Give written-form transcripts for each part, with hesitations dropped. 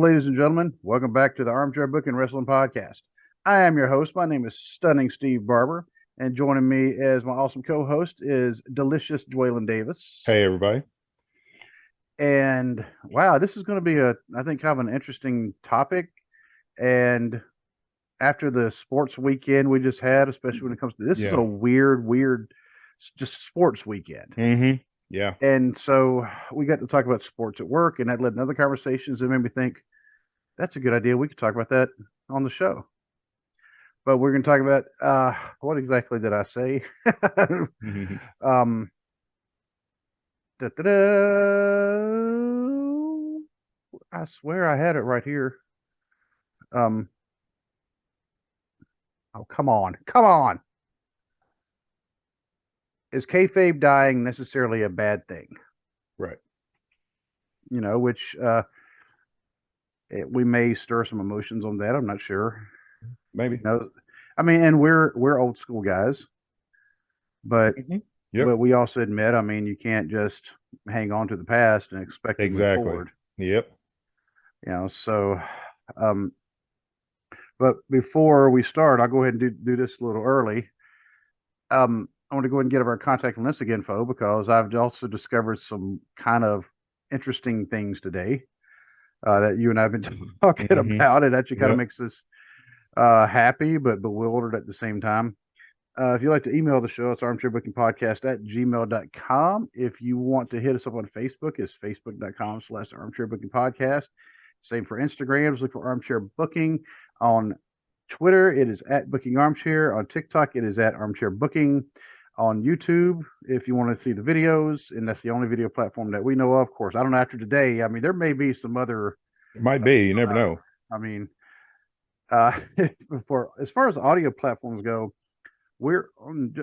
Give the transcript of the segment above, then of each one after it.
ladies and gentlemen. Welcome back to the Armchair Booking Wrestling Podcast. I am your host. My name is Stunning Steve Barber, and joining me as my awesome co-host is Delicious Dwaylon Davis. Hey, everybody. And wow, this is going to be I think, kind of an interesting topic. And after the sports weekend we just had, especially when it comes to this, is a weird, just sports weekend. Mm-hmm. Yeah. And so we got to talk about sports at work, and that led to other conversations that made me think that's a good idea. We could talk about that on the show. But we're going to talk about what exactly did I say? um, I swear I had it right here. Oh, come on. Is kayfabe dying necessarily a bad thing? Right. You know, which we may stir some emotions on that. I'm not sure. Maybe. You know, I mean, and we're old school guys, but but we also admit, I mean, you can't just hang on to the past and expect to move forward. Yep. You know, so but before we start, I'll go ahead and do this a little early. I want to go ahead and get our contact list info because I've also discovered some kind of interesting things today that you and I have been talking about. It actually kind of makes us happy but bewildered at the same time. If you'd like to email the show, it's armchairbookingpodcast@gmail.com. If you want to hit us up on Facebook, it's facebook.com/armchairbookingpodcast. Same for Instagram. Just look for Armchair Booking. On Twitter, it is @bookingarmchair. On TikTok, it is @armchairbooking. On YouTube, if you want to see the videos, and that's the only video platform that we know of. Of course, I don't know after today. I mean, there may be some other. It might be. You never know. I mean, for as far as audio platforms go, we're on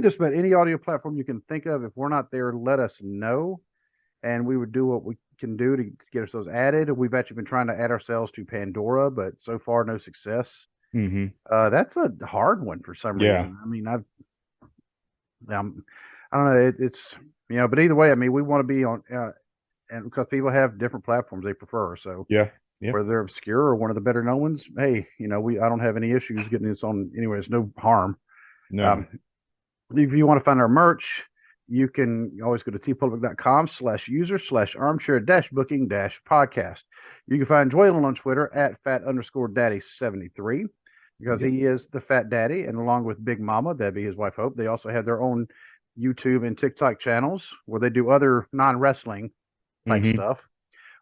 just about any audio platform you can think of. If we're not there, let us know, and we would do what we can do to get ourselves added. We've actually been trying to add ourselves to Pandora, but so far no success. That's a hard one for some reason. I mean, I don't know. It's but either way, I mean, we want to be on, and because people have different platforms they prefer. So whether they're obscure or one of the better known ones, hey, I don't have any issues getting this on anyway. It's no harm. No. If you want to find our merch, you can always go to tpublic.com/user/armchair-booking-podcast. You can find Dwaylon on Twitter @fat_daddy73 because he is the fat daddy, and along with Big Mama, that'd be his wife Hope, they also have their own YouTube and TikTok channels where they do other non-wrestling type stuff,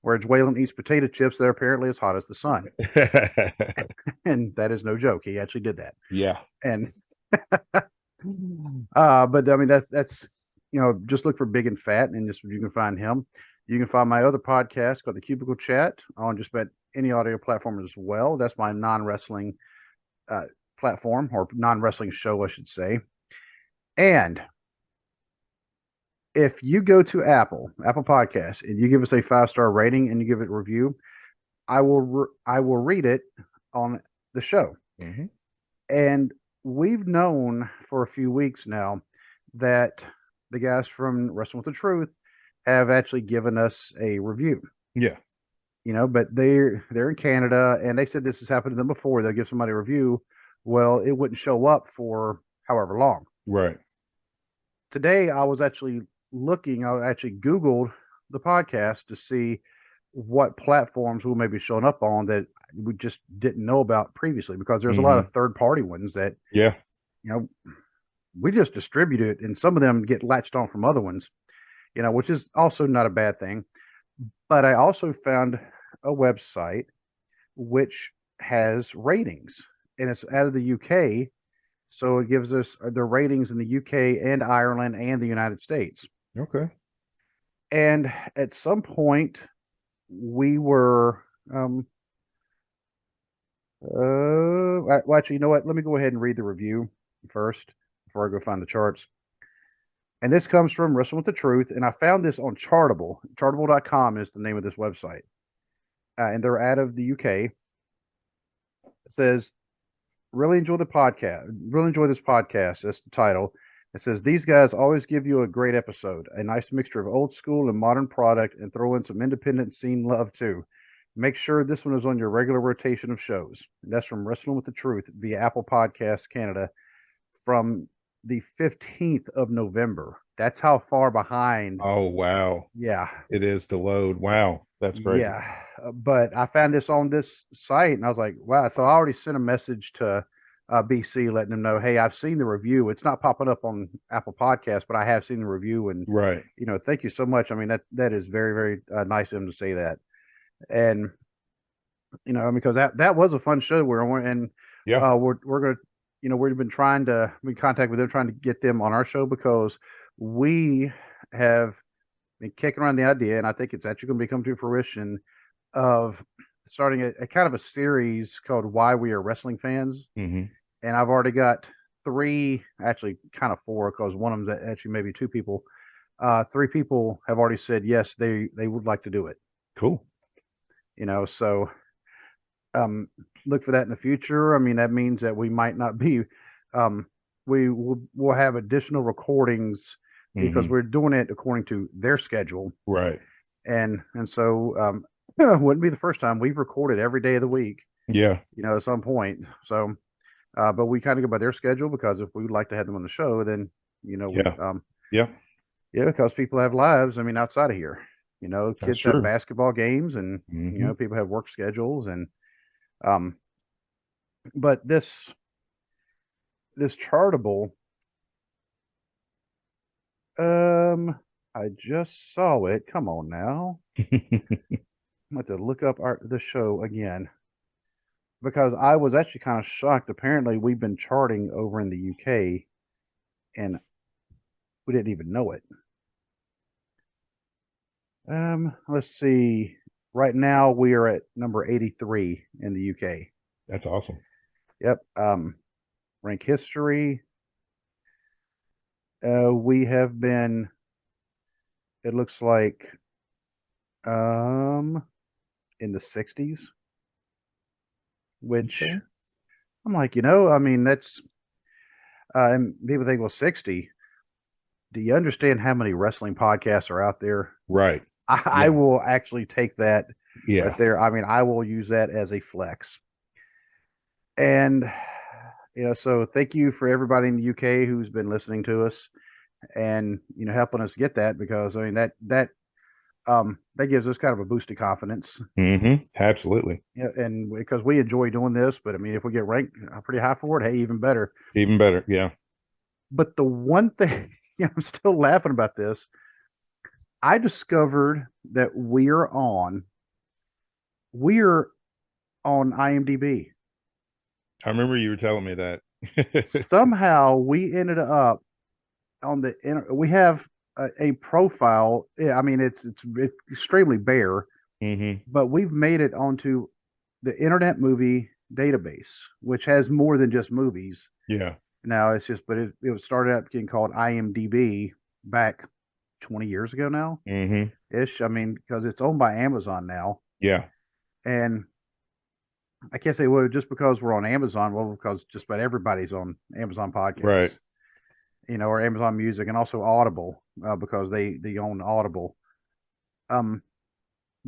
where Dwaylon eats potato chips that are apparently as hot as the sun. And that is no joke. He actually did that. Yeah. And but I mean, that's just look for Big and Fat, and just you can find him. You can find my other podcast called The Cubicle Chat on just about any audio platform as well. That's my non-wrestling platform, or non-wrestling show, I should say. And if you go to Apple Podcasts, and you give us a 5-star rating and you give it a review, I will read it on the show. And we've known for a few weeks now that the guys from Wrestling with the Truth have actually given us a review. Yeah. But they're in Canada, and they said this has happened to them before. They'll give somebody a review. Well, it wouldn't show up for however long. Right. Today, I was actually looking. I actually Googled the podcast to see what platforms we may be showing up on that we just didn't know about previously, because there's a lot of third-party ones that we just distribute it, and some of them get latched on from other ones, which is also not a bad thing. But I also found a website which has ratings, and it's out of the UK, so it gives us the ratings in the UK and Ireland and the United States. Okay. And at some point, we were well, actually, you know what? Let me go ahead and read the review first before I go find the charts. And this comes from Wrestling with the Truth, and I found this on Chartable. Chartable.com is the name of this website, and they're out of the UK. It says, "Really enjoy the podcast. Really enjoy this podcast." That's the title. It says, "These guys always give you a great episode, a nice mixture of old school and modern product, and throw in some independent scene love too. make sure this one is on your regular rotation of shows. And that's from Wrestling with the Truth via Apple Podcasts Canada from the 15th of November. That's how far behind. Oh, wow. Yeah. It is to load. Wow. That's crazy. Yeah. But I found this on this site and I was like, wow. So I already sent a message to BC letting them know, hey, I've seen the review. It's not popping up on Apple Podcasts, but I have seen the review. And, Right. thank you so much. I mean, that is very, very nice of them to say that. And, because that was a fun show we're on. And Yeah. we're going to, we've been trying to be in contact with them, trying to get them on our show because we have been kicking around the idea, and I think it's actually going to become to fruition of starting a kind of a series called Why We Are Wrestling Fans. Mm-hmm. And I've already got three, actually kind of four, because one of them's actually maybe two people. Three people have already said yes, they would like to do it. Cool. So look for that in the future. I mean, that means that we might not be, we'll have additional recordings because we're doing it according to their schedule. Right. And so it wouldn't be the first time. We've recorded every day of the week, Yeah. at some point. So, but we kind of go by their schedule because if we would like to have them on the show, then, Yeah. because people have lives. I mean, outside of here, That's kids true. have basketball games and, Mhm. people have work schedules and, but this chartable, I just saw it. Come on now. I'm going to look up the show again because I was actually kind of shocked. Apparently, we've been charting over in the UK and we didn't even know it. Let's see. Right now, we are at number 83 in the UK. That's awesome. Yep. Rank history. We have been, it looks like, in the 60s, which Okay. I'm like, I mean, that's, and people think, well, 60. Do you understand how many wrestling podcasts are out there? Right. I will actually take that Yeah. right there. I mean, I will use that as a flex. And, so thank you for everybody in the UK who's been listening to us and, helping us get that because, I mean, that gives us kind of a boost of confidence. Mm-hmm. Absolutely. Yeah, and because we enjoy doing this, but I mean, if we get ranked pretty high for it, hey, even better. Even better. Yeah. But the one thing, I'm still laughing about this. I discovered that we're on IMDb. I remember you were telling me that. Somehow we ended up on we have a profile. Yeah, I mean, it's extremely bare, but we've made it onto the Internet Movie Database, which has more than just movies. Yeah. Now it's just, but it started out getting called IMDb back 20 years ago now, ish. I mean, because it's owned by Amazon now. Yeah. And I can't say, well, just because we're on Amazon, well, because just about everybody's on Amazon Podcasts, Right. Or Amazon Music, and also Audible, because they own Audible. But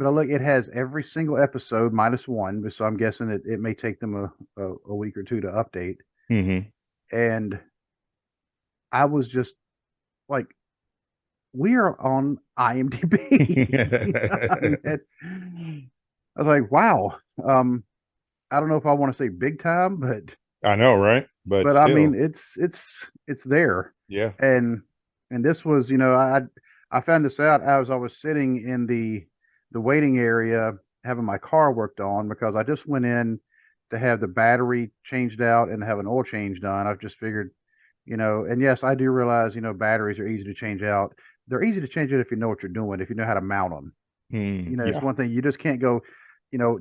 I look, it has every single episode minus one, so I'm guessing it may take them a week or two to update. And I was just like, we are on IMDb. I was like, wow. I don't know if I want to say big time, but I know, right? But I mean, it's there. Yeah. And this was, I found this out as I was sitting in the waiting area having my car worked on because I just went in to have the battery changed out and have an oil change done. I've just figured, and yes, I do realize, batteries are easy to change out. They're easy to change it if you know what you're doing, if you know how to mount them. It's one thing you just can't go,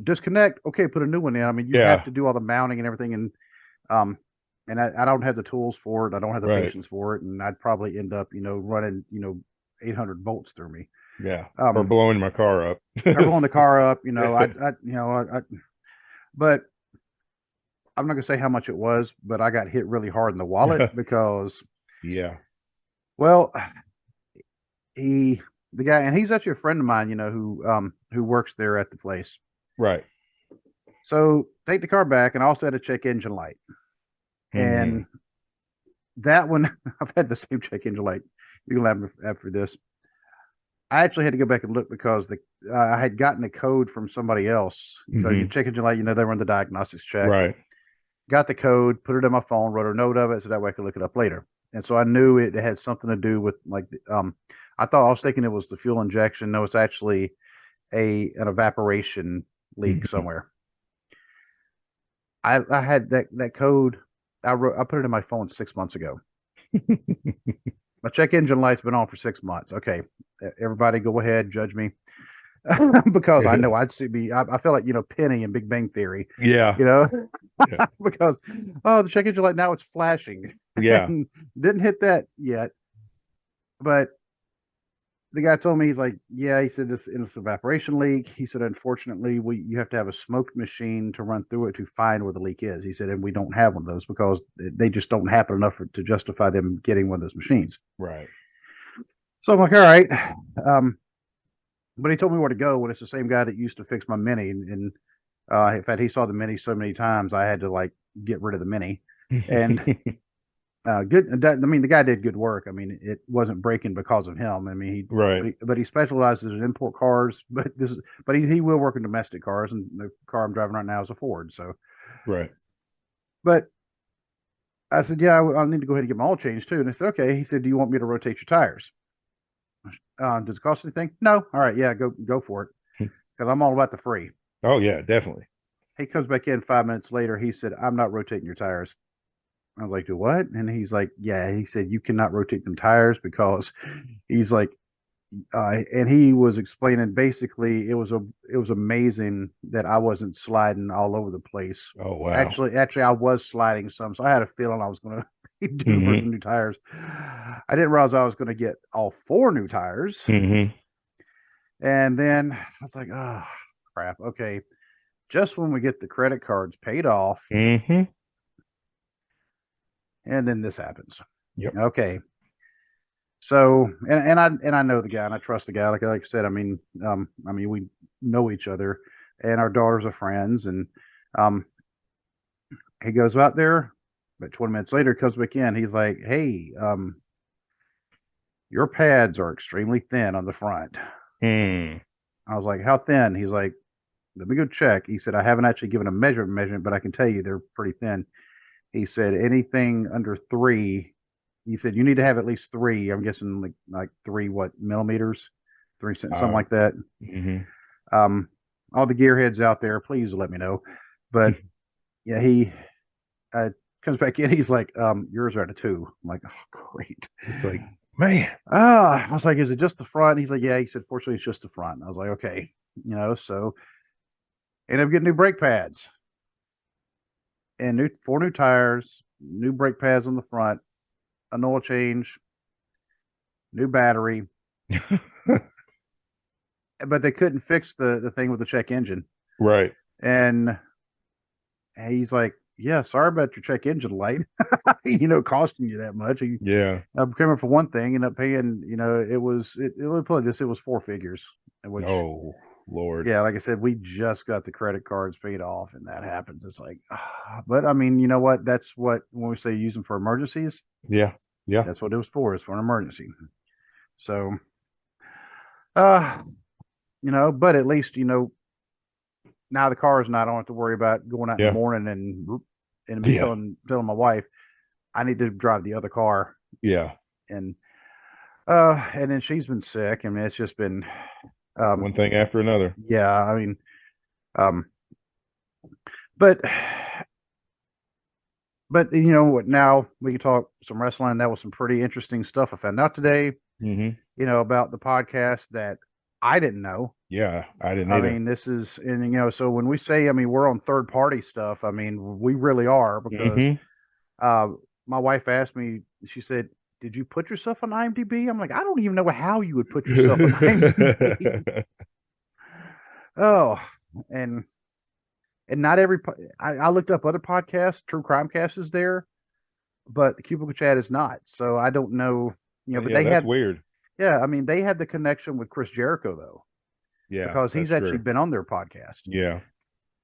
disconnect. Okay, put a new one in. I mean, you have to do all the mounting and everything, and I don't have the tools for it. I don't have the patience for it, and I'd probably end up, running, 800 volts through me. Yeah, or blowing my car up. Or blowing the car up, but I'm not gonna say how much it was, but I got hit really hard in the wallet because, well, the guy, and he's actually a friend of mine, who works there at the place. Right. So take the car back, and I also had a check engine light. And that one, I've had the same check engine light. You can laugh after this. I actually had to go back and look because I had gotten the code from somebody else. So your check engine light, they run the diagnostics check. Right. Got the code, put it in my phone, wrote a note of it so that way I could look it up later. And so I knew it had something to do with I was thinking it was the fuel injection. No, it's actually an evaporation leak somewhere. I had that code. I put it in my phone 6 months ago. My check engine light's been on for 6 months. Okay, everybody, go ahead, judge me, because I know I'd see me. I feel like Penny in Big Bang Theory. Yeah. Yeah. Because the check engine light now it's flashing. Yeah. Didn't hit that yet, but the guy told me, he's like, yeah, he said this is evaporation leak. He said, unfortunately, you have to have a smoke machine to run through it to find where the leak is. He said, and we don't have one of those because they just don't happen enough to justify them getting one of those machines. Right. So I'm like, all right. But he told me where to go, when it's the same guy that used to fix my Mini. And in fact, he saw the Mini so many times, I had to get rid of the Mini. And good. I mean, the guy did good work. I mean, it wasn't breaking because of him. I mean, but he specializes in import cars. But he will work in domestic cars, and the car I'm driving right now is a Ford. So, right. But I said, yeah, I'll need to go ahead and get my oil changed too. And I said, okay. He said, do you want me to rotate your tires? Does it cost anything? No. All right, yeah, go for it, because I'm all about the free. Oh yeah, definitely. He comes back in 5 minutes later. He said, I'm not rotating your tires. I was like, do what? And he's like, yeah. He said, you cannot rotate them tires because he's like, and he was explaining basically it was amazing that I wasn't sliding all over the place. Oh wow. Actually, I was sliding some, so I had a feeling I was going to be due for some new tires. I didn't realize I was going to get all 4 new tires. And then I was like, oh crap. Okay, just when we get the credit cards paid off. And then this happens. Yep. Okay. So, and I know the guy, and I trust the guy. Like I said, I mean, we know each other, and our daughters are friends. And he goes out there, but 20 minutes later, comes back in. He's like, "Hey, your pads are extremely thin on the front." I was like, "How thin?" He's like, "Let me go check." He said, "I haven't actually given a measurement, but I can tell you they're pretty thin." He said, anything under 3, he said, you need to have at least 3. I'm guessing like 3 millimeters, 3 something like that. All the gearheads out there, please let me know. But yeah, he comes back in. He's like, yours are at a 2. I'm like, oh, great. It's like, man. I was like, is it just the front? He's like, yeah. He said, fortunately, it's just the front. I was like, okay, so ended up getting new brake pads. And 4 new tires, new brake pads on the front, an oil change, new battery. But they couldn't fix the thing with the check engine. Right. And he's like, yeah, sorry about your check engine light, costing you that much. Yeah. I'm coming for one thing, and up paying, it was 4 figures. Which, oh, Lord. Yeah, like I said, we just got the credit cards paid off, and that happens. It's like, but I mean, you know what? That's what, when we say use them for emergencies. Yeah. Yeah. That's what it was for. It's for an emergency. So, but at least, now the car is not, I don't have to worry about going out in the morning and telling my wife I need to drive the other car. Yeah. And then she's been sick. I mean, it's just been, one thing after another. Yeah, I mean, but now we can talk some wrestling. That was some pretty interesting stuff I found out today. About the podcast that I didn't know. Yeah, I didn't either. I mean, this is, and so when we say, I mean, we're on third party stuff, I mean, we really are, because my wife asked me, she said, did you put yourself on IMDb? I'm like, I don't even know how you would put yourself on IMDb. Oh, and not every, I looked up other podcasts, True Crime Cast is there, but the Cubicle Chat is not. So I don't know, but they that's had, weird. Yeah, I mean, they had the connection with Chris Jericho though. Yeah. Because he's actually been on their podcast. Yeah.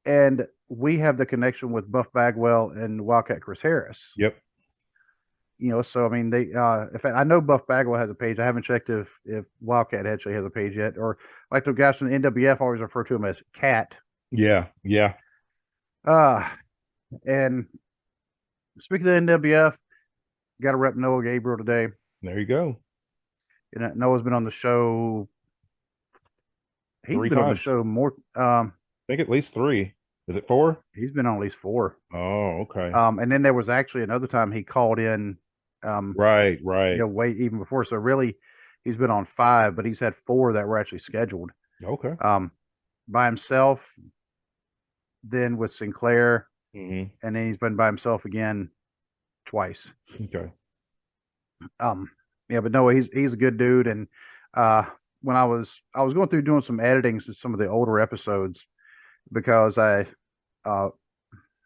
and we have the connection with Buff Bagwell and Wildcat Chris Harris. Yep. So I mean, they. In fact, I know Buff Bagwell has a page. I haven't checked if Wildcat actually has a page yet, or like the guys from the NWF always refer to him as Cat. Yeah. Yeah. And speaking of the NWF, got to rep Noah Gabriel today. There you go. Noah's been on the show. He's 3 been on the times. show more. I think at least 3. Is it 4? He's been on at least 4. Oh, okay. And then there was actually another time he called in. Right. Way even before. So really, he's been on 5, but he's had 4 that were actually scheduled. Okay. By himself, then with Sinclair, Mm-hmm. and then he's been by himself again twice. Okay. But no, he's a good dude. And when I was going through doing some editing to some of the older episodes, because I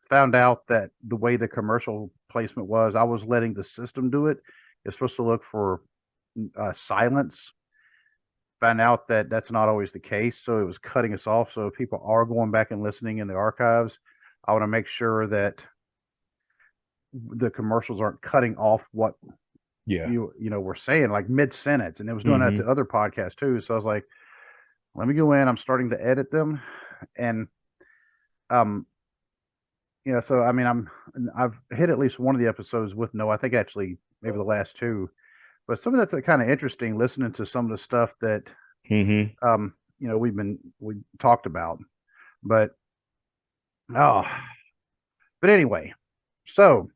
found out that the way the commercial placement was, I was letting the system do it. It's supposed to look for silence. Found out that that's not always the case, so it was cutting us off. So if people are going back and listening in the archives, I want to make sure that the commercials aren't cutting off what we're saying, like mid-sentence. And it was doing that to other podcasts too. So I was like, let me go in. I'm starting to edit them, and so I mean, I've hit at least one of the episodes with Noah. I think actually maybe the last 2. But some of that's kind of interesting listening to some of the stuff that we talked about. But anyway, so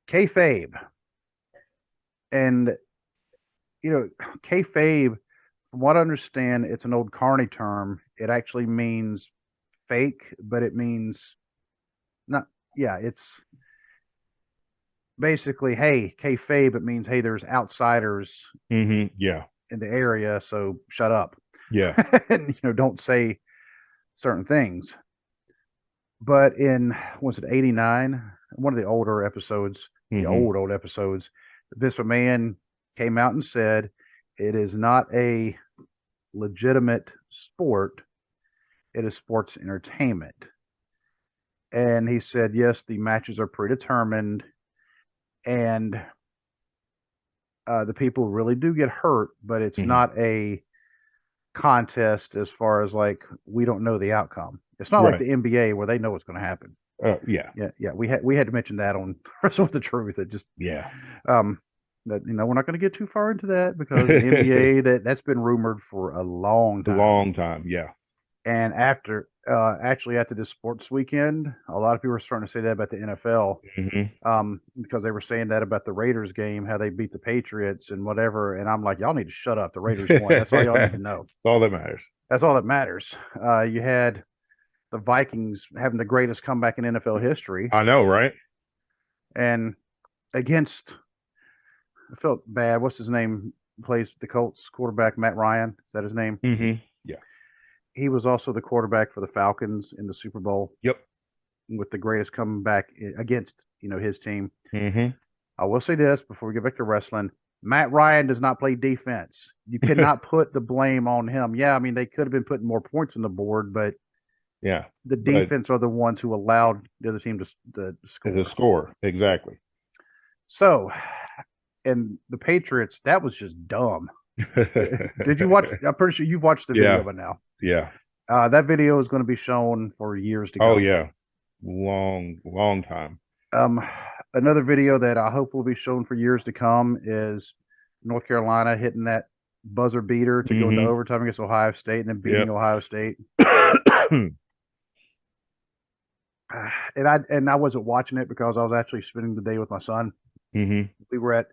Kayfabe. And Kayfabe, from what I understand, it's an old Carney term. It actually means fake, but it means it's basically, hey, Kayfabe, it means, hey, there's outsiders in the area, so shut up. Yeah. And don't say certain things. But in, was it 89? One of the older episodes, the old episodes, Vince McMahon came out and said it is not a legitimate sport. It is sports entertainment. And he said, yes, the matches are predetermined, and the people really do get hurt, but it's not a contest as far as like we don't know the outcome. It's not like the NBA where they know what's going to happen. Yeah. We had to mention that on Wrestle with the Truth. It just that we're not going to get too far into that, because the NBA that's been rumored for a long time. Yeah. And after this sports weekend, a lot of people are starting to say that about the NFL, because they were saying that about the Raiders game, how they beat the Patriots and whatever. And I'm like, y'all need to shut up. The Raiders won. That's all y'all need to know. That's all that matters. That's all that matters. You had the Vikings having the greatest comeback in NFL history. I know, right? And against, I felt bad. What's his name? Plays the Colts quarterback, Matt Ryan. Is that his name? Yeah. He was also the quarterback for the Falcons in the Super Bowl. Yep. With the greatest comeback against, his team. I will say this before we get back to wrestling. Matt Ryan does not play defense. You cannot put the blame on him. Yeah, I mean, they could have been putting more points on the board, but the defense are the ones who allowed the other team to score. The score, exactly. So, and the Patriots, that was just dumb. Did you watch? I'm pretty sure you've watched the video by now. Yeah. That video is going to be shown for years to come. Oh yeah, long time. Another video that I hope will be shown for years to come is North Carolina hitting that buzzer beater to go into overtime against Ohio State and then beating Ohio State. And I wasn't watching it because I was actually spending the day with my son. We were at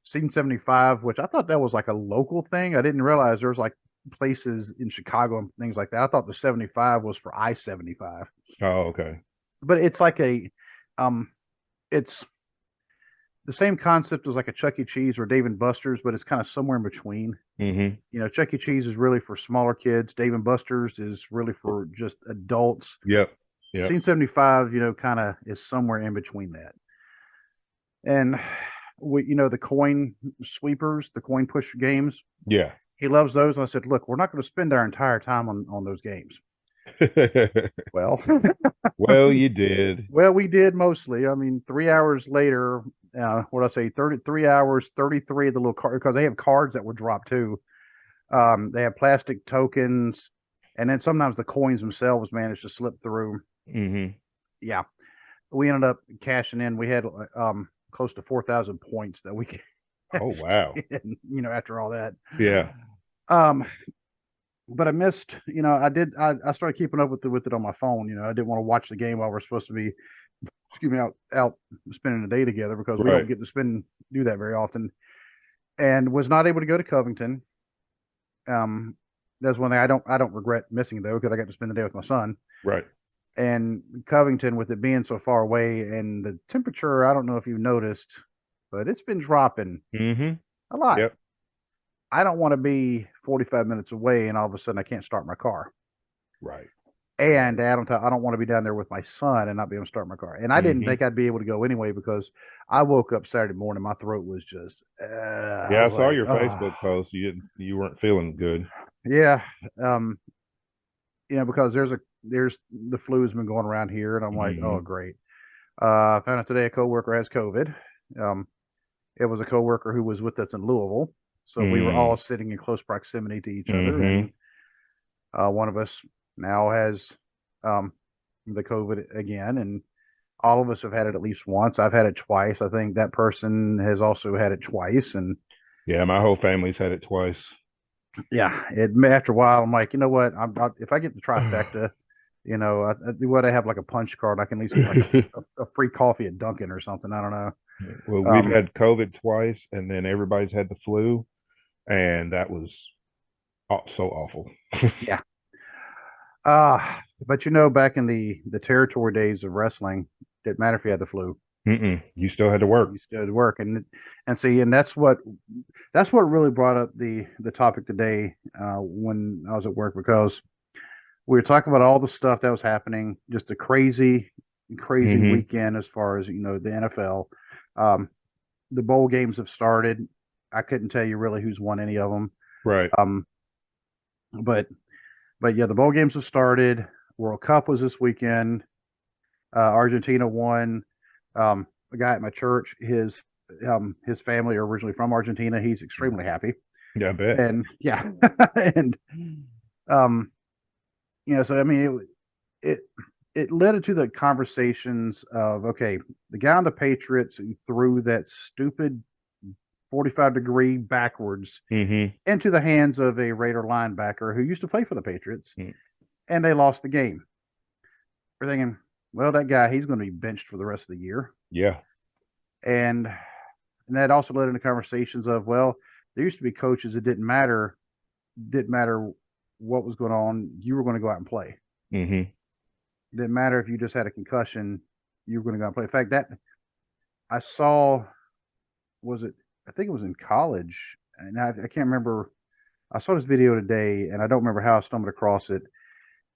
Scene 75, which I thought that was like a local thing. I didn't realize there was like places in Chicago and things like that. I thought the 75 was for I-75. Oh, okay. But it's like it's the same concept as like a Chuck E. Cheese or Dave and Buster's, but it's kind of somewhere in between. Chuck E. Cheese is really for smaller kids. Dave and Buster's is really for just adults. Yep. Scene 75, kind of is somewhere in between that. And the coin sweepers, the coin push games. Yeah. He loves those. And I said, look, we're not going to spend our entire time on those games. Well, Well, you did. well, we did mostly. I mean, 3 hours later, what I say, 33 hours, 33 of the little card because they have cards that were dropped too. They have plastic tokens, and then sometimes the coins themselves managed to slip through. Hmm. Yeah, we ended up cashing in. We had close to 4,000 points that we Oh, cashed wow. in, after all that. Yeah. Um, but I missed, I started keeping up with it on my phone. I didn't want to watch the game while we're supposed to be, excuse me, out spending the day together because we don't Right. get to do that very often. And was not able to go to Covington. Um, that's one thing I don't regret missing though because I got to spend the day with my son. Right. And Covington, with it being so far away, and the temperature, I don't know if you've noticed, but it's been dropping Hmm. a lot. Yep. I don't want to be 45 minutes away and all of a sudden I can't start my car. Right. And Right. I don't want to be down there with my son and not be able to start my car. And I didn't Hmm. think I'd be able to go anyway because I woke up Saturday morning, my throat was just, I Yeah, I was saw like, your oh, Facebook post. You weren't feeling good. yeah. Um, because there's the flu's been going around here, and I'm like, oh, Hmm. great. I found out today a coworker has COVID. Um, it was a coworker who was with us in Louisville, so we were all Mm. sitting in close proximity to each other, and Hmm. one of us now has um, the COVID again, and all of us have had it at least once. I've had it twice. I think that person has also had it twice, and Yeah, my whole family's had it twice. yeah, after a while, I'm like, you know what? If I get the trifecta, what I have like a punch card, I can at least get like a free coffee at Dunkin' or something. I don't know. Well, we've Um, had COVID twice, and then everybody's had the flu, and that was so awful. yeah. But back in the territory days of wrestling, didn't matter if you had the flu. Mm-mm. You still had to work. You still had to work, and see, and that's what really brought up the topic today when I was at work because we were talking about all the stuff that was happening, just a crazy Hmm. weekend as far as the NFL. Um, the bowl games have started. I couldn't tell you really who's won any of them. Right. Um, but yeah, the bowl games have started. World Cup was this weekend. Argentina won. A guy at my church, his family are originally from Argentina. He's extremely happy, Yeah, I bet. and yeah, and um, so I mean, it it led into the conversations of okay, the guy on the Patriots who threw that stupid 45-degree backwards Hmm. into the hands of a Raider linebacker who used to play for the Patriots, and they lost the game. We're thinking, well, that guy, he's going to be benched for the rest of the year. Yeah. And that also led into conversations of, well, there used to be coaches that didn't matter what was going on, you were going to go out and play. Hmm. It didn't matter if you just had a concussion, you were going to go out and play. In fact, that I saw was it I think it was in college, and I can't remember. I saw this video today, and I don't remember how I stumbled across it.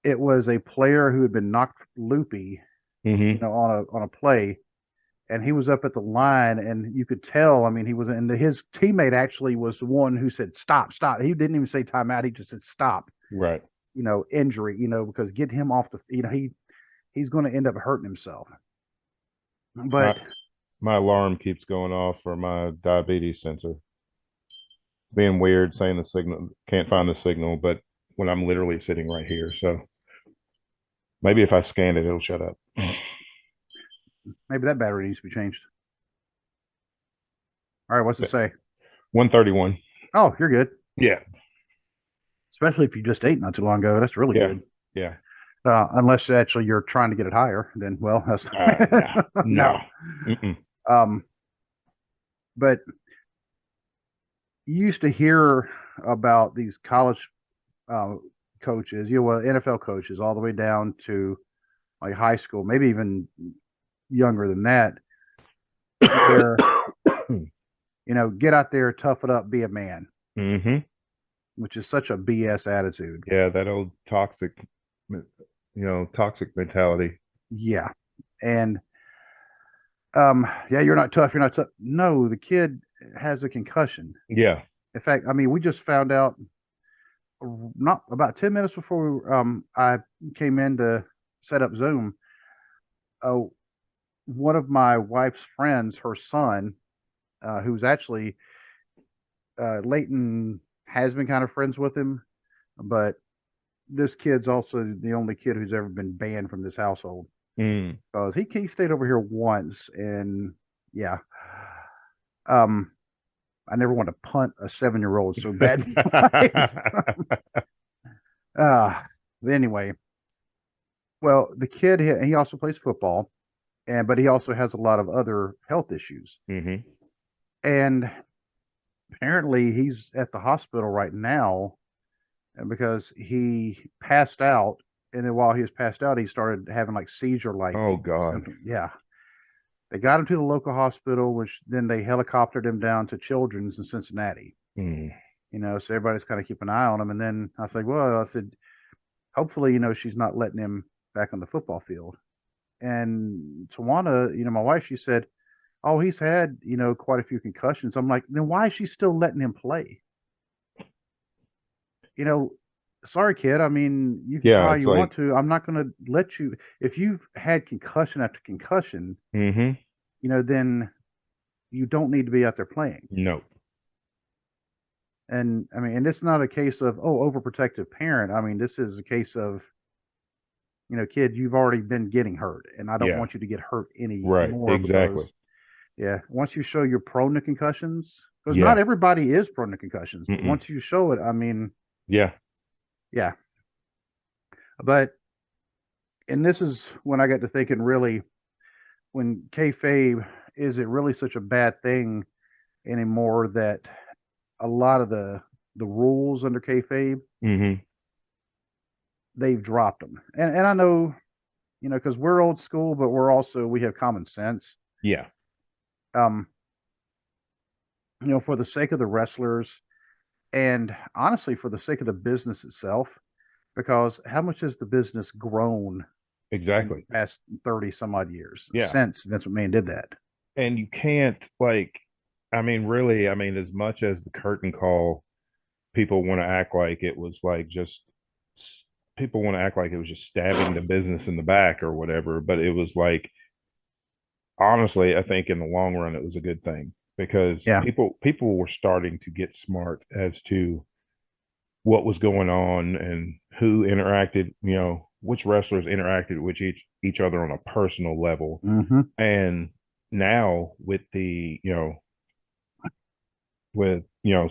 It was a player who had been knocked loopy, Hmm. on a play, and he was up at the line, and you could tell. I mean, he was, and his teammate actually was the one who said, "Stop, stop." He didn't even say timeout. He just said, "Stop." Right. Injury. Because get him off the. He's going to end up hurting himself. My But my alarm keeps going off for my diabetes sensor. Being weird, saying the signal can't find the signal, but when I'm literally sitting right here, so maybe if I scan it, it'll shut up. maybe that battery needs to be changed. All right, what's it say? 131. Oh, you're good. Yeah. Especially if you just ate not too long ago. That's really Yeah. good. Yeah. Unless actually you're trying to get it higher, then well, that's No. no. No. Mm-mm. Um, but you used to hear about these college uh, coaches, NFL coaches, all the way down to like high school, maybe even younger than that, where get out there, tough it up, be a man, Hmm. which is such a BS attitude. Yeah, that old toxic mentality. Yeah, and yeah, you're not tough. You're not tough. No, the kid has a concussion. Yeah. In fact, I mean, we just found out not about 10 minutes before I came in to set up Zoom. Uh, one of my wife's friends, her son, who's actually Leighton has been kind of friends with him, but this kid's also the only kid who's ever been banned from this household Mm. because he stayed over here once, and yeah, um, I never want to punt a 7-year-old so bad in life. uh, anyway, well, the kid he also plays football, and but he also has a lot of other health issues, Hmm. and apparently he's at the hospital right now because he passed out, and then while he was passed out, he started having like seizure-like Oh God. symptoms. Yeah, they got him to the local hospital, which then they helicoptered him down to Children's in Cincinnati. Mm. So everybody's kind of keep an eye on him. And then I was like, well, I said, hopefully, she's not letting him back on the football field. And Tawana, my wife, she said, oh, he's had, quite a few concussions. I'm like, then why is she still letting him play? You know, sorry, kid. I mean, you can Yeah, cry it's you want like, to. I'm not going to let you. If you've had concussion after concussion, hmm, then you don't need to be out there playing. no. And I mean, and it's not a case of, oh, overprotective parent. I mean, this is a case of, kid, you've already been getting hurt, and I don't Yeah, want you to get hurt right. anymore Exactly. because, yeah, once you show you're prone to concussions, because not Yeah. everybody is prone to concussions, but Mm-mm. once you show it, I mean, Yeah. yeah. But, and this is when I got to thinking, really, when kayfabe, is it really such a bad thing anymore that a lot of the rules under kayfabe, Hmm. they've dropped them, and I know, because we're old school, but we have common sense. Yeah. Um, for the sake of the wrestlers, and honestly, for the sake of the business itself, because how much has the business grown in the Exactly. past 30 some odd years Yeah. since Vince McMahon did that? And you can't like, I mean, really, I mean, as much as the curtain call, people want to act like it was like just people want to act like it was just stabbing the business in the back or whatever, but it was like honestly, I think in the long run it was a good thing because Yeah. people were starting to get smart as to what was going on and who interacted, which wrestlers interacted with each other on a personal level. Hmm. And now with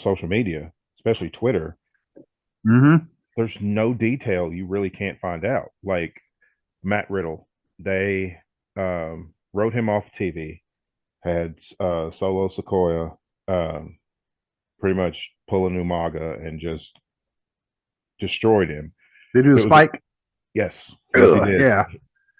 social media, especially Twitter, Hmm. there's no detail you really can't find out. Like Matt Riddle, they wrote him off TV, had Solo Sequoia um, pretty much pull a Umaga and just destroyed him. They do the It was spike. yes, yes, he Ugh, did. yeah.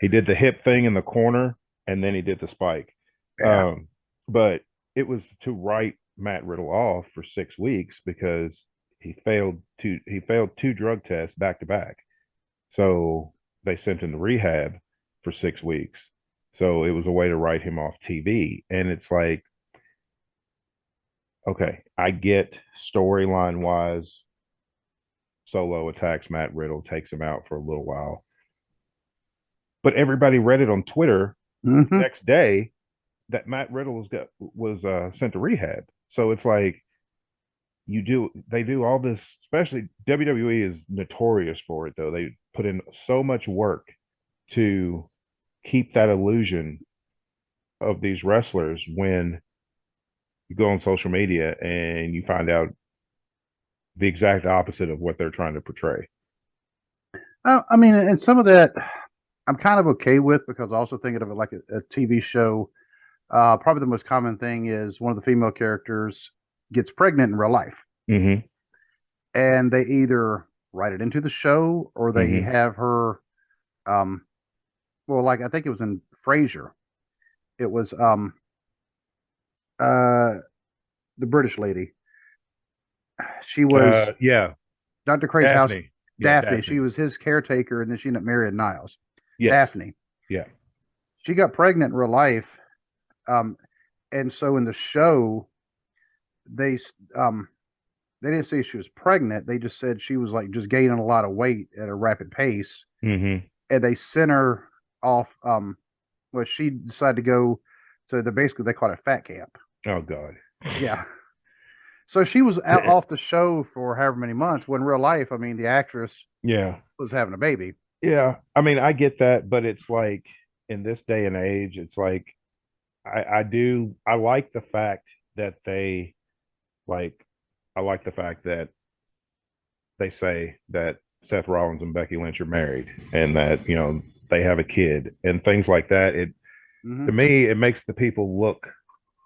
He did the hip thing in the corner, and then he did the spike. Yeah. Um, but it was to write Matt Riddle off for 6 weeks because he failed two drug tests back to back. So they sent him to rehab for 6 weeks. So it was a way to write him off TV. And it's like, okay, I get storyline wise, Solo attacks Matt Riddle, takes him out for a little while. But everybody read it on Twitter the Hmm. next day that Matt Riddle was sent to rehab. So it's like they do all this, especially WWE is notorious for it though. They put in so much work to keep that illusion of these wrestlers when you go on social media and you find out the exact opposite of what they're trying to portray. I mean, and some of that I'm kind of okay with because also thinking of it like a TV show. Probably the most common thing is one of the female characters gets pregnant in real life, Mm-hmm. and they either write it into the show or they Mm-hmm. have her. Um, well, like I think it was in Frasier. It was uh, the British lady. She was Yeah. Dr. Craig's house. Daphne. Yeah, Daphne. She Daphne. was his caretaker, and then she ended up marrying Niles. Yes. Daphne. Yeah. She got pregnant in real life, um, and so in the show they um they didn't say she was pregnant. They just said she was like just gaining a lot of weight at a rapid pace, Mm-hmm. and they sent her off. Well, she decided to go to basically they call it fat camp. Oh God. Yeah. So she was out off the show for however many months. When in real life, I mean, the actress Yeah. was having a baby. Yeah. I mean, I get that, but it's like in this day and age, it's like I like the fact that they like I like the fact that they say that Seth Rollins and Becky Lynch are married and that, they have a kid and things like that. It Hmm. to me, it makes the people look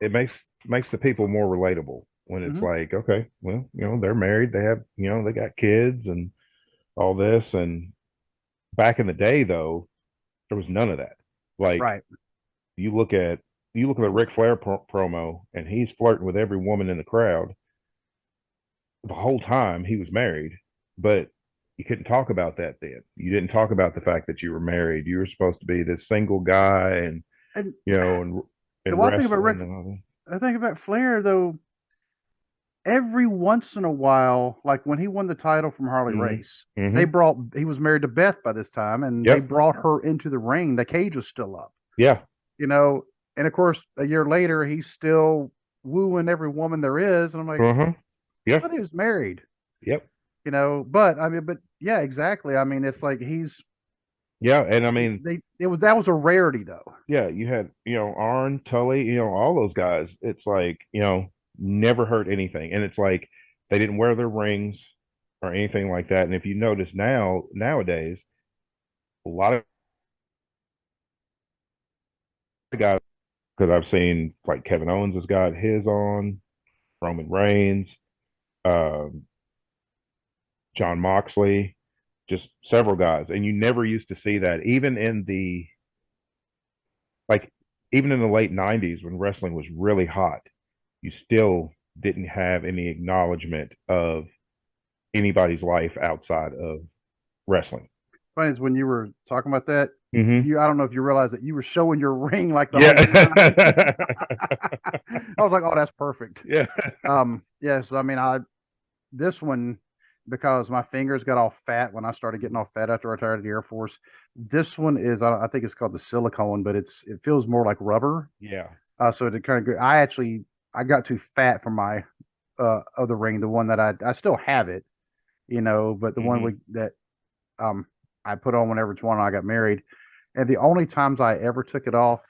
it makes the people more relatable when it's Hmm. like, okay, well, they're married, they have, they got kids and all this. And back in the day though, there was none of that. Like Right. you look at the Ric Flair promo and he's flirting with every woman in the crowd the whole time he was married, but you couldn't talk about that then. You didn't talk about the fact that you were married. You were supposed to be this single guy and And you know and the and one thing about wrestling Rick, and all that. I think about Flair though, every once in a while, like when he won the title from Harley Mm-hmm. Race, Mm-hmm. he was married to Beth by this time, and they Yep. brought her into the ring. The cage was still up, Yeah. you know. And of course, a year later, he's still wooing every woman there is, and I'm like, Uh-huh. Yeah. but he was married, Yep. But I mean, but yeah, exactly. I mean, it's like Yeah. And I mean, that was a rarity though. yeah, you had, Arn, Tully, all those guys. It's like, never heard anything. And it's like they didn't wear their rings or anything like that. And if you notice nowadays, a lot of guys, because I've seen like Kevin Owens has got his on, Roman Reigns, um, John Moxley, just several guys. And you never used to see that, like, even in the late 90s when wrestling was really hot, you still didn't have any acknowledgement of anybody's life outside of wrestling. Funny is when you were talking about that, Mm-hmm. I don't know if you realized that you were showing your ring like the whole time. Yeah. I was like, oh, that's perfect. Yeah. Yes, I mean, this one because my fingers got all fat when I started getting all fat after I retired at the Air Force. This one is, I think it's called the silicone, but it feels more like rubber. Yeah. So it kind of good. I got too fat for my other ring, the one that I still have it, but the one Mm-hmm. that um I put on whenever it's one I got married, and the only times I ever took it off,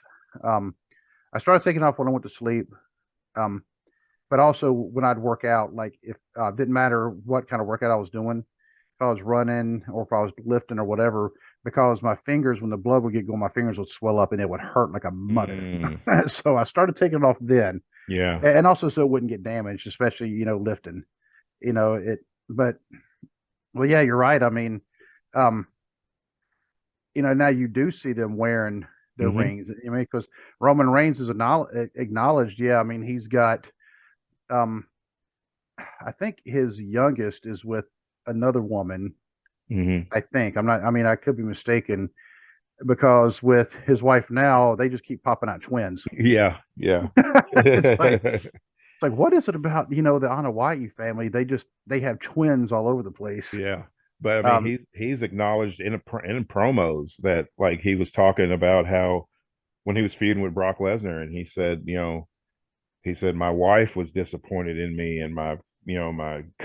um, I started taking it off when I went to sleep. Um, but also when I'd work out, like if didn't matter what kind of workout I was doing, if I was running or if I was lifting or whatever, because my fingers, when the blood would get going, my fingers would swell up and it would hurt like a mother. Mm. So I started taking it off then, Yeah. and also so it wouldn't get damaged, especially lifting. It, but well, yeah, you're right. I mean, um, now you do see them wearing their Mm-hmm. rings. I mean, because Roman Reigns is acknowledged. Yeah, I mean, he's got um I think his youngest is with another woman. Mm-hmm. I think I'm not. I mean, I could be mistaken because with his wife now, they just keep popping out twins. Yeah. Yeah. It's like what is it about the Anawai family? They have twins all over the place. Yeah. But I mean, Um, he's acknowledged in promos that like he was talking about how when he was feuding with Brock Lesnar, and he said my wife was disappointed in me and my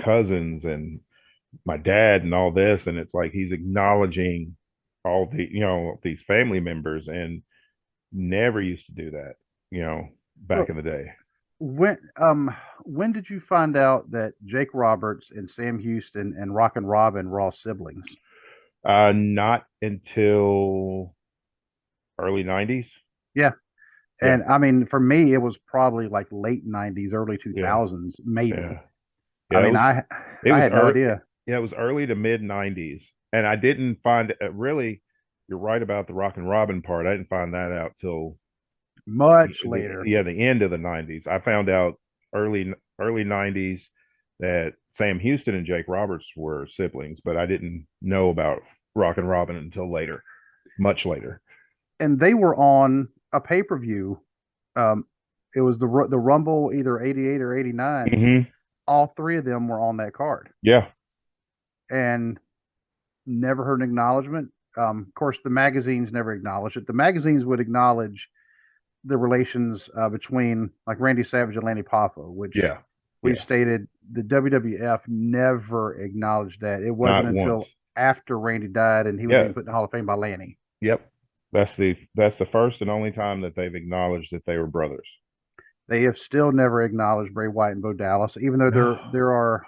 cousins and my dad and all this, and it's like he's acknowledging all these family members and never used to do that, back well, in the day. when did you find out that Jake Roberts and Sam Houston and Rock and Robin were all siblings? Not until early 90s. Yeah. Yeah. And I mean, for me, it was probably like late '90s, early Yeah. 2000s, maybe. Yeah. I Yeah. mean, It I was had no early. idea. Yeah, it was early to mid 90s. And I didn't find really, you're right about the Rock and Robin part. I didn't find that out till Much later. the end of the 90s. I found out early 90s that Sam Houston and Jake Roberts were siblings, but I didn't know about Rock and Robin until later, much later. And they were on a pay-per-view. Um, it was the Rumble, either '88 or '89, Mm-hmm. all three of them were on that card, Yeah. and never heard an acknowledgement. Of course, the magazines never acknowledged it. The magazines would acknowledge the relations between like Randy Savage and Lanny Poffo, which Yeah. we Yeah. stated the WWF never acknowledged that. It wasn't Not once. until after Randy died and he was Yeah. being put in the Hall of Fame by Lanny. Yep. That's the first and only time that they've acknowledged that they were brothers. They have still never acknowledged Bray Wyatt and Bo Dallas, even though No. there are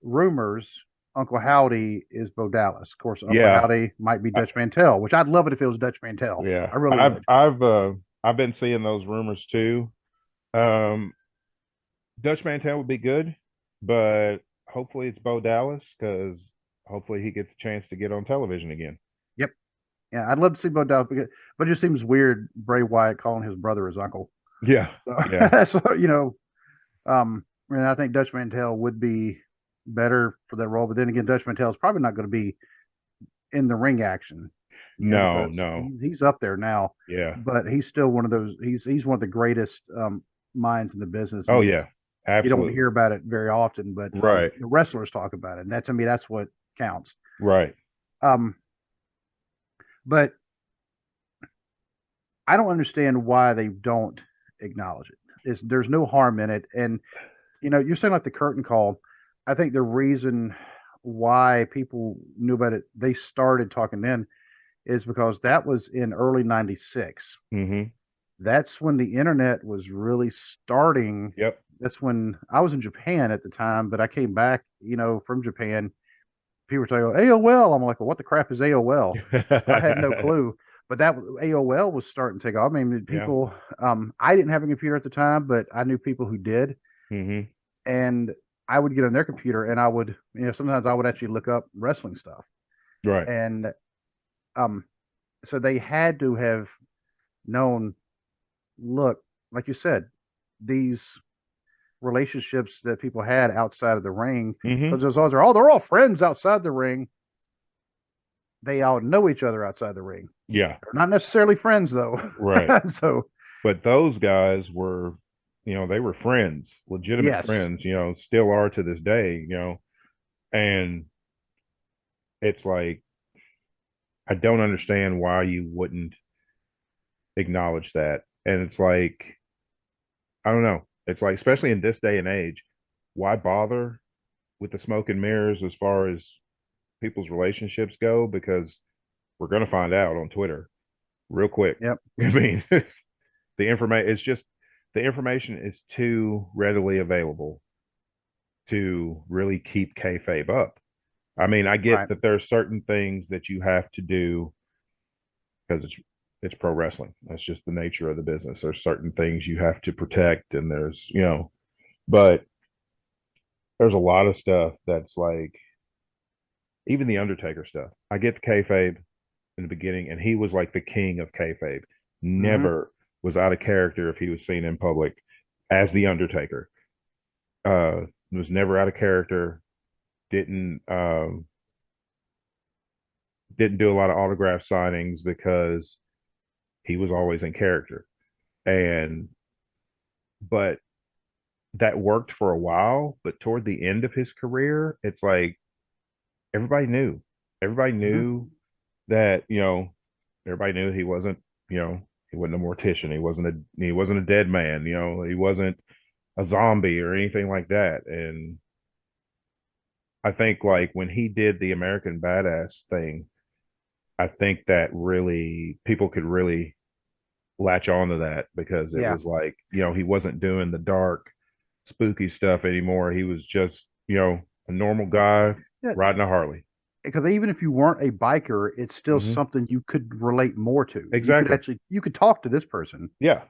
rumors Uncle Howdy is Bo Dallas. Of course, Uncle Yeah. Howdy might be Dutch Mantel, which I'd love it if it was Dutch Mantel. Yeah. I really would. I've been seeing those rumors too. Um, Dutch Mantel would be good, but hopefully it's Bo Dallas because hopefully he gets a chance to get on television again. Yep. Yeah, I'd love to see Bo Dallas, but it just seems weird Bray Wyatt calling his brother his uncle. Yeah. So, Yeah. so and I think Dutch Mantel would be better for that role. But then again, Dutch Mantel is probably not going to be in the ring action. No, Because no. he's up there now, Yeah. but he's still one of those. He's one of the greatest minds in the business. Oh And yeah. you don't Absolutely. hear about it very often, but Right. the wrestlers talk about it, and that to me that's what counts. Right. Um, but I don't understand why they don't acknowledge it. There's no harm in it, and you're saying like the curtain call. I think the reason why people knew about it, they started talking then, is because that was in early '96. Mm-hmm. That's when the internet was really starting. Yep. That's when I was in Japan at the time, but I came back, from Japan. People were talking about AOL. I'm like, well, what the crap is AOL? I had no clue. But that AOL was starting to take off. I mean, Yeah. people. I didn't have a computer at the time, but I knew people who did, Mm-hmm. and I would get on their computer and I would, sometimes I would actually look up wrestling stuff, Right. and um, so they had to have known. Look, like you said, these relationships that people had outside of the ring, Mm-hmm. because those are they're all friends outside the ring. They all know each other outside the ring. Yeah. They're not necessarily friends though. Right. So, But those guys were, they were friends, legitimate yes, friends, still are to this day, and it's like, I don't understand why you wouldn't acknowledge that. And it's like, I don't know. It's like, especially in this day and age, why bother with the smoke and mirrors as far as people's relationships go? Because we're going to find out on Twitter real quick. yep. I mean, the information is too readily available to really keep kayfabe up. I mean, I get Right. that there are certain things that you have to do because it's pro wrestling. That's just the nature of the business. There's certain things you have to protect, and but there's a lot of stuff that's like, even the Undertaker stuff. I get the kayfabe in the beginning, and he was like the king of kayfabe. Never was out of character if he was seen in public as the Undertaker. Was never out of character. Didn't do a lot of autograph signings because he was always in character. But that worked for a while, but toward the end of his career, it's like everybody knew. Everybody knew that, everybody knew he wasn't a mortician. He wasn't a dead man, he wasn't a zombie or anything like that. And I think like when he did the American Badass thing, I think that really people could really latch on to that because it Yeah. was like, he wasn't doing the dark, spooky stuff anymore. He was just, a normal guy riding a Harley. Because even if you weren't a biker, it's still something you could relate more to. Exactly. You could talk to this person. Yeah.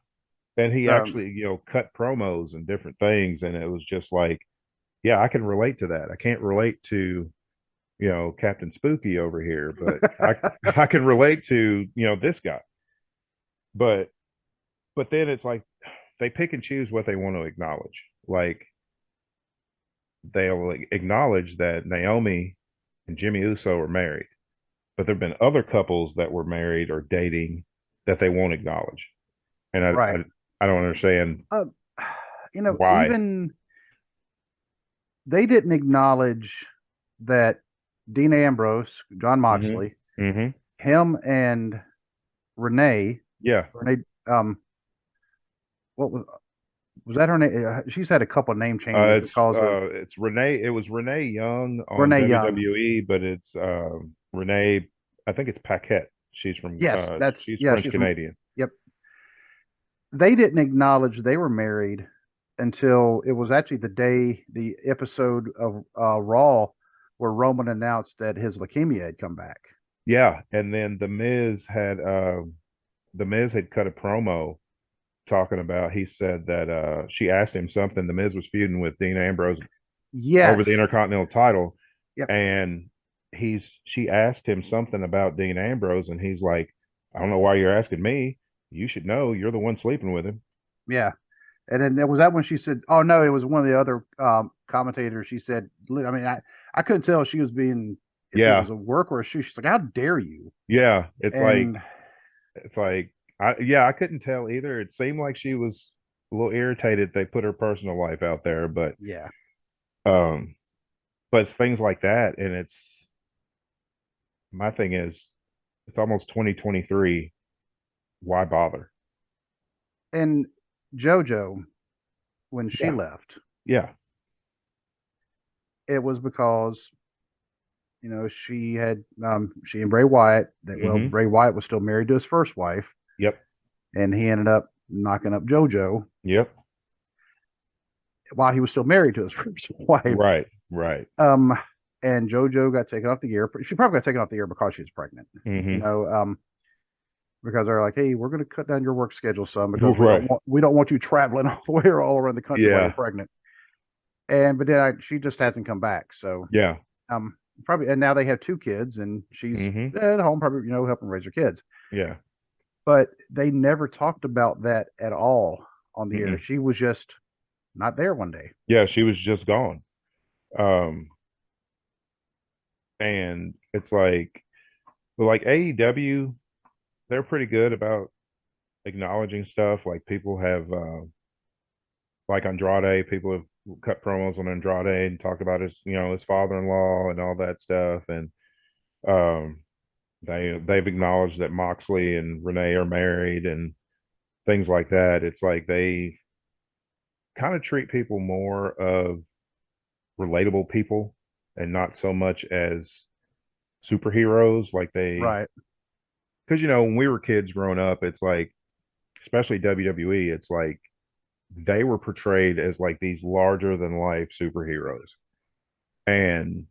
And he actually, cut promos and different things. And it was just like, yeah, I can relate to that. I can't relate to, Captain Spooky over here, but I can relate to, this guy. But then it's like they pick and choose what they want to acknowledge. Like they'll acknowledge that Naomi and Jimmy Uso are married, but there've been other couples that were married or dating that they won't acknowledge. And I don't understand Why they didn't acknowledge that Dean Ambrose, John Mm-hmm. Moxley, Mm-hmm. him and Renee, Yeah. Renee, what was that her name? She's had a couple of name changes because of It's Renee. It was Renee Young on Renee Young. WWE, but it's Renee. I think it's Paquette. Yes, that's She's yeah, French she's from. Canadian. Yep, they didn't acknowledge they were married until it was actually the episode of Raw where Roman announced that his leukemia had come back. Yeah, and then the Miz had cut a promo talking about. He said that she asked him something. The Miz was feuding with Dean Ambrose over the Yes. Intercontinental title, Yep. and she asked him something about Dean Ambrose, and he's like, I don't know why you're asking me. You should know. You're the one sleeping with him. Yeah. And then was that when she said, "Oh no, it was one of the other commentators." She said, "I mean, I couldn't tell if she was being if it Yeah, was a work or a shoe." She's like, "How dare you?" yeah. And It's like I couldn't tell either. It seemed like she was a little irritated they put her personal life out there, yeah, um but it's things like that, and it's my thing is it's almost 2023. Why bother? and JoJo when she Yeah, left, yeah. it was because she and Bray Wyatt that well Mm-hmm. Bray Wyatt was still married to his first wife, Yep. and he ended up knocking up JoJo Yep. while he was still married to his first wife. Right. Right. Um, and JoJo got taken off the air. She probably got taken off the air because she was pregnant. Mm-hmm. Because they're like, "Hey, we're going to cut down your work schedule some because Right. we don't want you traveling all the way or all around the country while you're Yeah. pregnant." And but then she just hasn't come back. So Yeah. probably and now they have two kids and she's Mm-hmm. at home probably helping raise her kids. Yeah. But they never talked about that at all on the air. Mm-mm. She was just not there one day. Yeah, she was just gone. Um, and it's like, but like AEW, they're pretty good about acknowledging stuff. Like people have, like Andrade, people have cut promos on Andrade and talked about his father-in-law and all that stuff. And um, they've acknowledged that Moxley and Renee are married and things like that. It's like they kind of treat people more of relatable people and not so much as superheroes. Like Right. because when we were kids growing up, it's like, especially WWE, it's like they were portrayed as like these larger than life superheroes. And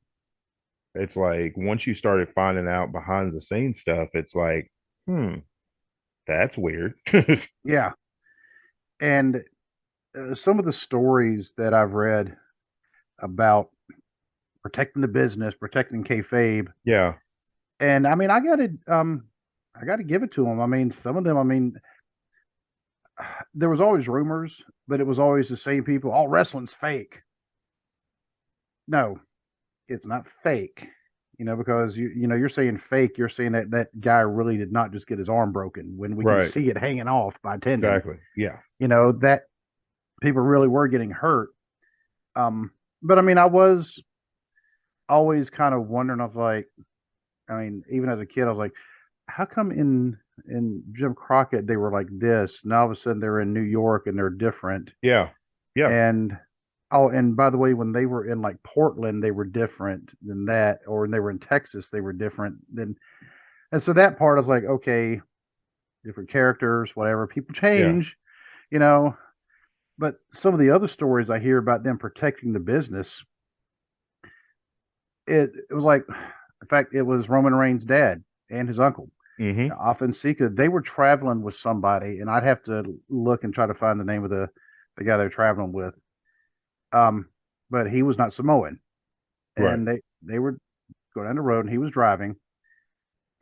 it's like once you started finding out behind the scenes stuff, it's like, that's weird. Yeah. And some of the stories that I've read about protecting the business, protecting kayfabe, Yeah, and I mean, I got to give it to them. I mean, some of them, I mean, there was always rumors, but it was always the same people. All wrestling's fake. No, it's not fake. Because you're saying fake. You're saying that that guy really did not just get his arm broken when we can right. see it hanging off by tendon. Exactly. Yeah. That people really were getting hurt. But I mean, I was always kind of wondering. I was like, I mean, even as a kid, I was like, how come in Jim Crockett they were like this? Now all of a sudden they're in New York and they're different. Yeah. Yeah. And oh, and by the way, when they were in like Portland, they were different than that, or when they were in Texas, they were different than. And so that part is like, okay, different characters, whatever. People Yeah. change, you know. But some of the other stories I hear about them protecting the business, it was like, in fact, it was Roman Reigns' dad and his uncle. Mm-hmm. Offensica, they were traveling with somebody, and I'd have to look and try to find the name of the guy they're traveling with. Um, but he was not Samoan, Right. and they were going down the road, and he was driving.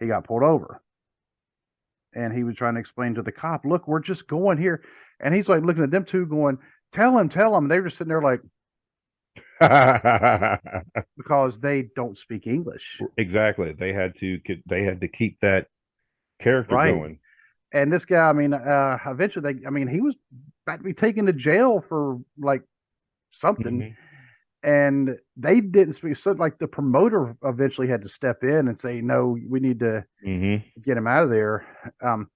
He got pulled over, and he was trying to explain to the cop, "Look, we're just going here," and he's like looking at them two, going, "Tell him, tell him." They were sitting there like because they don't speak English, Exactly. They had to keep that character right? going. And this guy, I mean, eventually, I mean, he was about to be taken to jail for like something. Hmm. and they didn't speak. So like the promoter eventually had to step in and say, no, we need to get him out of there. And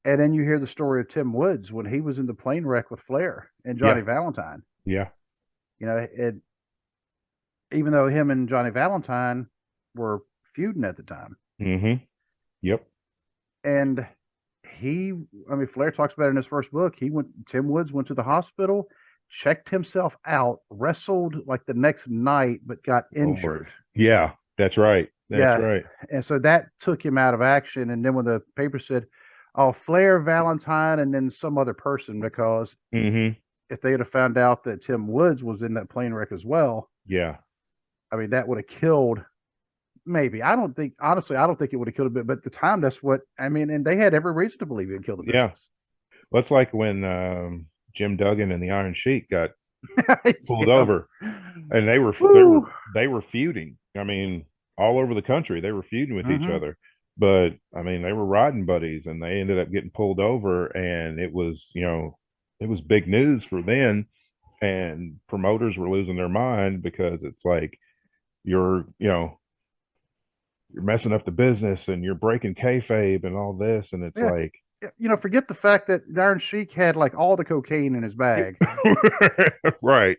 then you hear the story of Tim Woods when he was in the plane wreck with Flair and Johnny Valentine. Yeah. You know, even though him and Johnny Valentine were feuding at the time. Yep. And Flair talks about it in his first book. Tim Woods went to the hospital, checked himself out, wrestled like the next night, but got injured. Yeah, that's right. That's right. And so that took him out of action. And then when the paper said, oh, Flair, Valentine, and then some other person, because if they had have found out that Tim Woods was in that plane wreck as well, that would have killed. Maybe I don't think it would have killed a bit, but at the time that's what and they had every reason to believe it would kill the business. Yeah, well, it's like when Jim Duggan and the Iron Sheik got pulled over, and they were feuding. I mean, all over the country, they were feuding with each other. But they were riding buddies, and they ended up getting pulled over, and it was big news for then, and promoters were losing their mind because it's like you're messing up the business and you're breaking kayfabe and all this, and it's like, forget the fact that Iron Sheik had like all the cocaine in his bag. Right.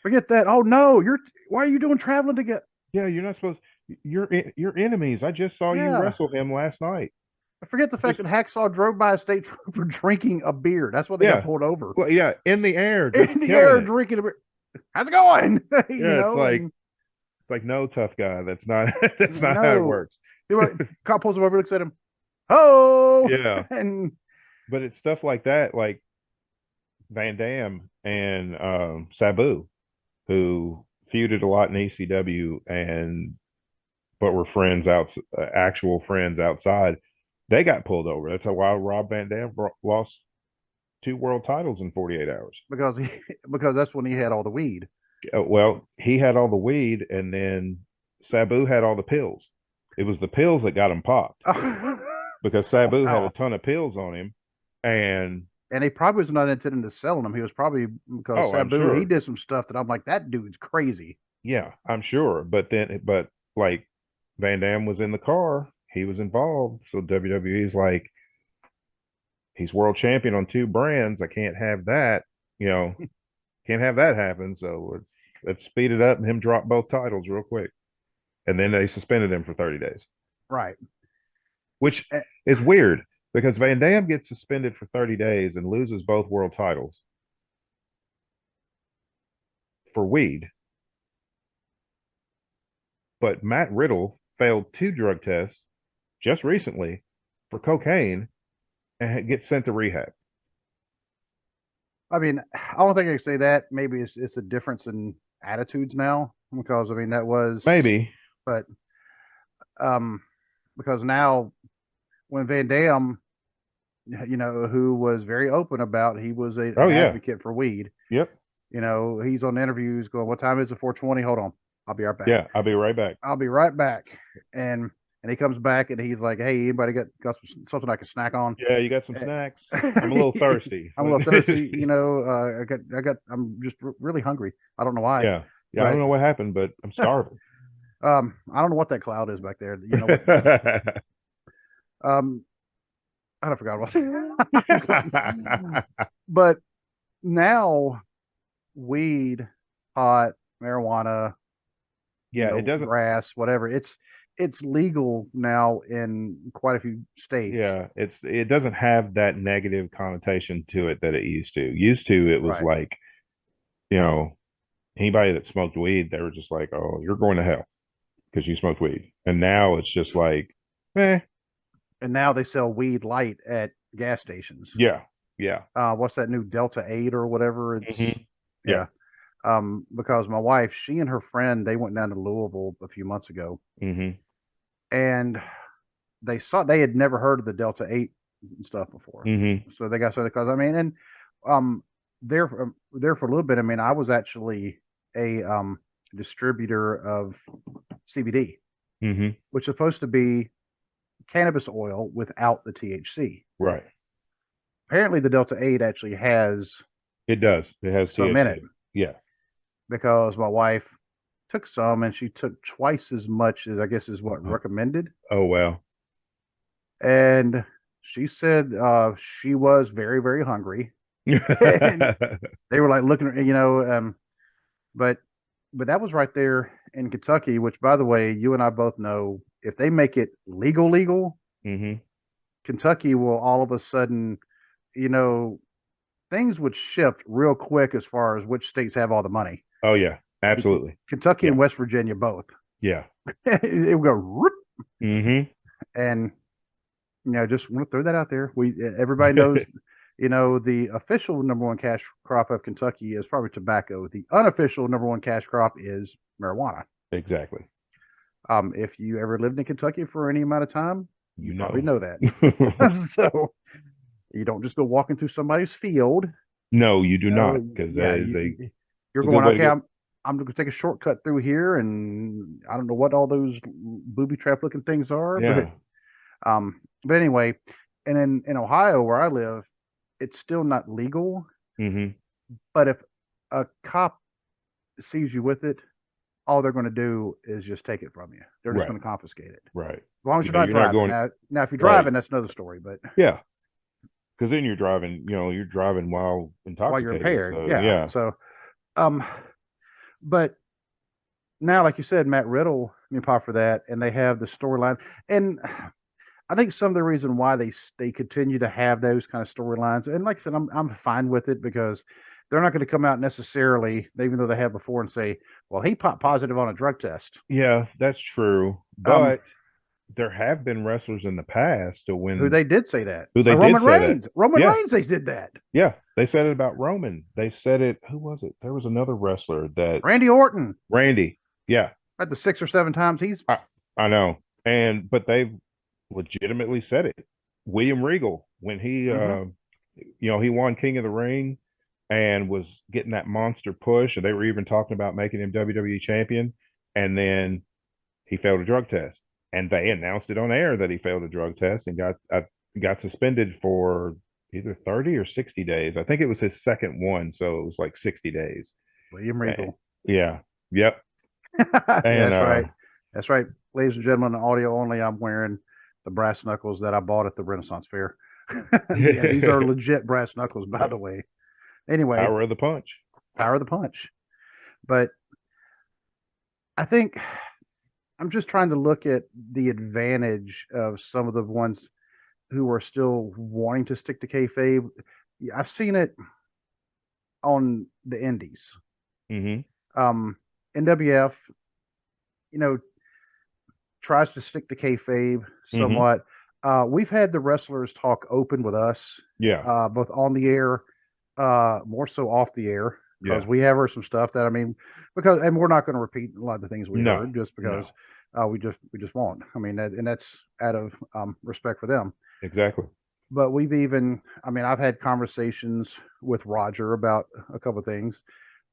Forget that. Oh no, why are you doing traveling together? Yeah, you're not supposed. You're enemies. I just saw you wrestle him last night. I forget the fact that Hacksaw drove by a state trooper drinking a beer. That's why they got pulled over. Well, yeah, in the air, drinking a beer. How's it going? It's like, no, tough guy. That's not how it works. Cop pulls him over, looks at him. Oh, yeah. But it's stuff like that, like Van Dam and Sabu, who feuded a lot in ECW but were friends actual friends outside. They got pulled over. That's why Rob Van Dam lost 2 world titles in 48 hours. Because that's when he had all the weed. Well, he had all the weed, and then Sabu had all the pills. It was the pills that got him popped. Because Sabu had a ton of pills on him, and he probably was not intending to sell them. He was probably because Sabu, he did some stuff that I'm like, that dude's crazy. Yeah, I'm sure. But like Van Dam was in the car, he was involved. So WWE's like, he's world champion on 2 brands. I can't have that, can't have that happen. So let's speed it up and him drop both titles real quick. And then they suspended him for 30 days. Right. Which is weird because Van Dam gets suspended for 30 days and loses both world titles for weed. But Matt Riddle failed 2 drug tests just recently for cocaine and gets sent to rehab. I don't think I can say that. Maybe it's a difference in attitudes now, because that was maybe, but because now when Van Dam, who was very open about he was an advocate for weed. Yep. He's on interviews going, "What time is it? 4:20? Hold on, I'll be right back." Yeah, I'll be right back. I'll be right back. And he comes back and he's like, "Hey, anybody got something I can snack on?" Yeah, you got some snacks? I'm a little thirsty. I'm a little thirsty. I'm just really hungry. I don't know why. Yeah. I don't know what happened, but I'm starving. I don't know what that cloud is back there. I forgot what. But now, weed, pot, marijuana, it doesn't, grass, whatever. It's legal now in quite a few states. Yeah, it doesn't have that negative connotation to it that it used to. It was like, anybody that smoked weed, they were just like, "Oh, you're going to hell because you smoked weed." And now it's just like, eh. And now they sell weed light at gas stations. Yeah. What's that new Delta 8 or whatever? It's because my wife, she and her friend, they went down to Louisville a few months ago, and they had never heard of the Delta 8 stuff before. So they got started because there for a little bit. I was actually a distributor of CBD, which is supposed to be cannabis oil without the THC. Right. Apparently, the Delta 8 actually has It does. It has some in it, THC. Yeah. because my wife took some and she took twice as much as I guess is what Oh, recommended. oh well. And she said she was very, very hungry. And they were like looking at, but that was right there in Kentucky, which by the way, you and I both know if they make it legal, hmm Kentucky will all of a sudden, you know, things would shift real quick as far as which states have all the money. Oh yeah, absolutely. Kentucky Yeah. and West Virginia both. Yeah. It would go whoop, hmm and just want to throw that out there. Everybody knows, the official number one cash crop of Kentucky is probably tobacco. The unofficial number one cash crop is marijuana. Exactly. If you ever lived in Kentucky for any amount of time, you You probably know. know that. So you don't just go walking through somebody's field. No, you do not, because that Yeah, is a you're it's a good going, way to okay, get. I'm going to take a shortcut through here, and I don't know what all those booby trap looking things are, but Yeah. anyway, and in Ohio where I live, it's still not legal. hmm But if a cop sees you with it, all they're going to do is just take it from you. They're just Right. going to confiscate it, as Right. long as you're Yeah. not You're not driving. going Now, if you're right. driving, that's another story. But Yeah. Because then you're driving. You're driving while while you're intoxicated. impaired, So yeah. yeah. So, um, but now, like you said, Matt Riddle, pop for that, and they have the storyline, and I think some of the reason why they continue to have those kind of storylines, and like I said, I'm fine with it because they're not going to come out necessarily, even though they have before, and say, "Well, he popped positive on a drug test." Yeah, that's true. Um, But there have been wrestlers in the past to who when they did say that? who they did Roman say that. Reigns. Roman Yeah. Reigns, they did that. Yeah. They said it about Roman. They said it. Who was it? There was another wrestler that Randy Orton Randy. Yeah. had the 6 or 7 times he's. I, I know. But they've legitimately said it. William Regal, when Mm-hmm. he won King of the Ring and was getting that monster push, and they were even talking about making him WWE champion, and then he failed a drug test, and they announced it on air that he failed a drug test and got suspended for either 30 or 60 days. I think it was his second one, so it was like 60 days. William Uh, Regal. yeah, yep, and That's right. That's right, ladies and gentlemen. Audio only. I'm wearing the brass knuckles that I bought at the Renaissance Fair. Yeah, these are legit brass knuckles, by the way. Anyway, power of the punch. power of the punch. But I think I'm just trying to look at the advantage of some of the ones who are still wanting to stick to kayfabe. I've seen it on the indies. hmm Um, NWF, you know, tries to stick to kayfabe hmm somewhat. We've had the wrestlers talk open with us, Yeah, both on the air, more so off the air, because yeah. we have heard some stuff that and we're not going to repeat a lot of the things we No, heard just no, because we just won't. I mean, and that's out of respect for them. exactly. But I've had conversations with Roger about a couple of things.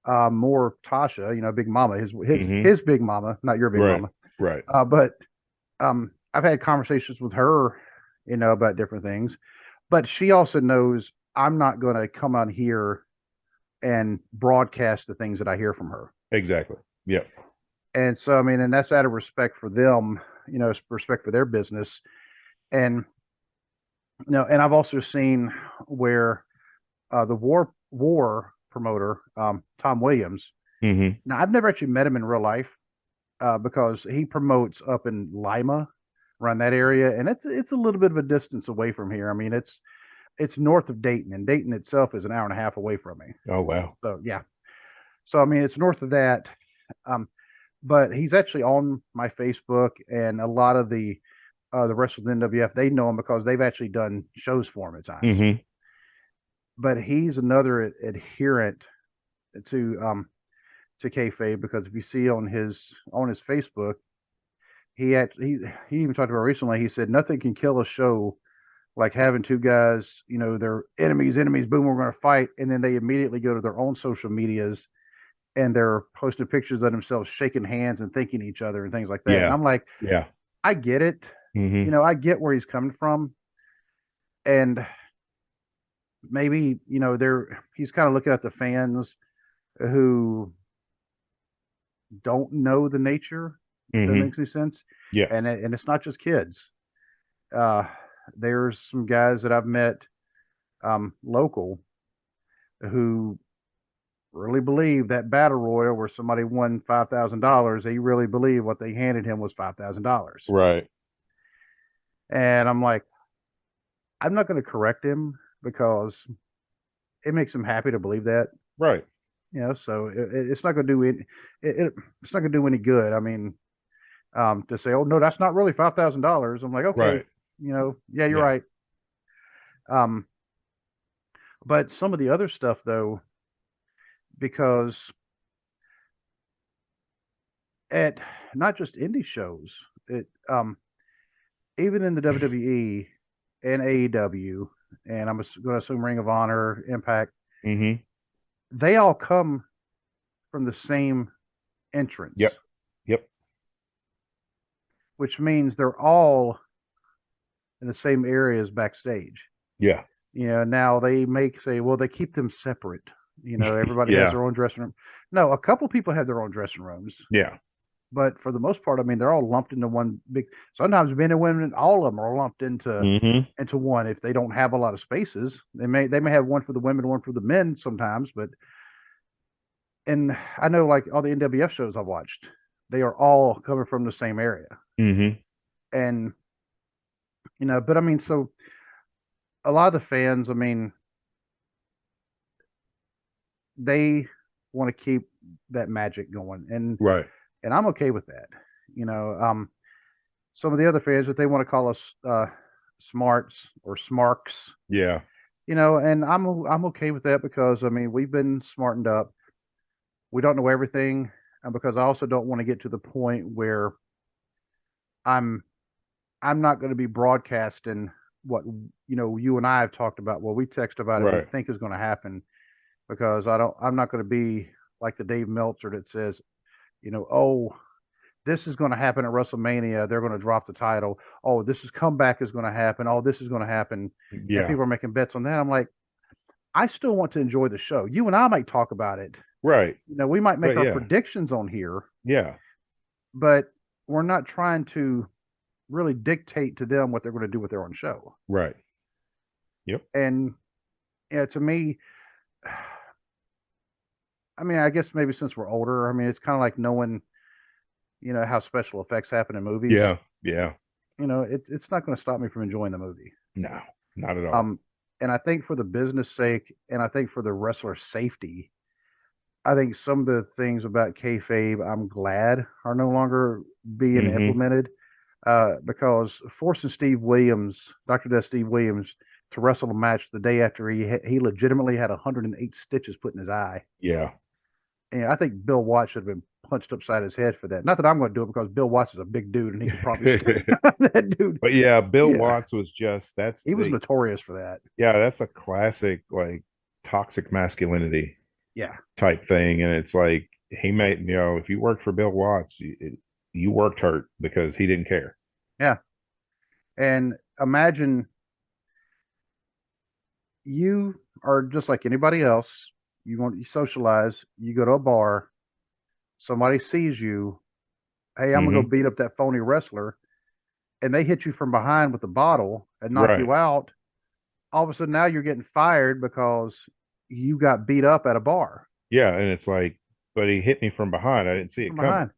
More Tasha, Big Mama, hmm his Big Mama, not your Big Right, Mama. right. But I've had conversations with her, about different things. But she also knows I'm not going to come on here and broadcast the things that I hear from her. Exactly. Yep. And so, and that's out of respect for them, respect for their business. And, and I've also seen where the war promoter, Tom Williams. hmm Now, I've never actually met him in real life because he promotes up in Lima, around that area, and it's a little bit of a distance away from here. I mean, it's north of Dayton, and Dayton itself is an hour and a half away from me. Oh wow. So yeah, so it's north of that. Um, but he's actually on my Facebook, and a lot of the rest of the NWF, they know him because they've actually done shows for him at times. hmm But he's another adherent to to kayfabe, because if you see on his Facebook, he even talked about recently. He said nothing can kill a show like having two guys, they're enemies, boom, we're going to fight, and then they immediately go to their own social medias and they're posting pictures of themselves shaking hands and thanking each other and things like that. And Yeah. I'm like, Yeah. I get it, hmm I get where he's coming from, and maybe, he's kind of looking at the fans who don't know the nature, if that Hmm. makes any sense. Yeah. And it's not just kids. Uh, there's some guys that I've met local who really believe that battle royal where somebody won $5,000. They really believe what they handed him was $5,000. Right. And I'm like, I'm not going to correct him because it makes him happy to believe that. Right. So it's not going to do it's not going to do any good. I mean, to say, oh no, that's not really $5,000. I'm like, okay, Right. yeah, you're Yeah. right. Um, but some of the other stuff though, because at not just indie shows, it even in the WWE and AEW, and I'm going to assume Ring of Honor, Impact, Hmm. they all come from the same entrance, Yep. Yep. which means they're all in the same areas backstage. Yeah. Now they make say, well, they keep them separate. Everybody has Yeah. their own dressing room. No, a couple people have their own dressing rooms, Yeah. but for the most part, I mean, they're all lumped into one big. Sometimes men and women, all of them are lumped Hmm. into one. If they don't have a lot of spaces, they may have one for the women, one for the men sometimes. But and I know like all the NWF shows I've watched, they are all coming from the same area, Hmm. and but I mean, so a lot of the fans, I mean, they want to keep that magic going, Right. and I'm okay with that. Some of the other fans, if they want to call us smarts or smarks, Yeah. and I'm okay with that because I mean we've been smartened up. We don't know everything, and because I also don't want to get to the point where I'm I'm not going to be broadcasting what you and I have talked about. Well, we text about it. We Right. think is going to happen because I'm not going to be like the Dave Meltzer that says, oh, this is going to happen at WrestleMania. They're going to drop the title. Oh, this is comeback is going to happen. Oh, this is going to happen. And Yeah. people are making bets on that. I'm like, I still want to enjoy the show. You and I might talk about it. Right. We might make But our yeah. predictions on here, Yeah. but we're not trying to really dictate to them what they're going to do with their own show. Right. Yep. And to me, I mean, I guess maybe since we're older, I mean, it's kind of like knowing, how special effects happen in movies. Yeah. Yeah. It's not going to stop me from enjoying the movie. No, not at all. Um, and I think for the business sake, and I think for the wrestler's safety, I think some of the things about kayfabe, I'm glad are no longer being Hmm. implemented. Because forcing Steve Williams, Dr. Death Steve Williams, to wrestle a match the day after he legitimately had 108 stitches put in his eye. Yeah. And I think Bill Watts should have been punched upside his head for that. Not that I'm going to do it because Bill Watts is a big dude and he could probably stick that dude. But yeah, Bill Yeah, Watts was just he was notorious for that. yeah, that's a classic like toxic masculinity Yeah, type thing. And it's like he made, if you worked for Bill Watts, you worked hurt because he didn't care. yeah. And imagine you are just like anybody else. You socialize. You go to a bar. Somebody sees you. Hey, I'm gonna go Hmm. beat up that phony wrestler, and they hit you from behind with a bottle and knock Right. you out. All of a sudden, now you're getting fired because you got beat up at a bar Yeah. And it's like, but he hit me from behind. I didn't see from it coming. behind,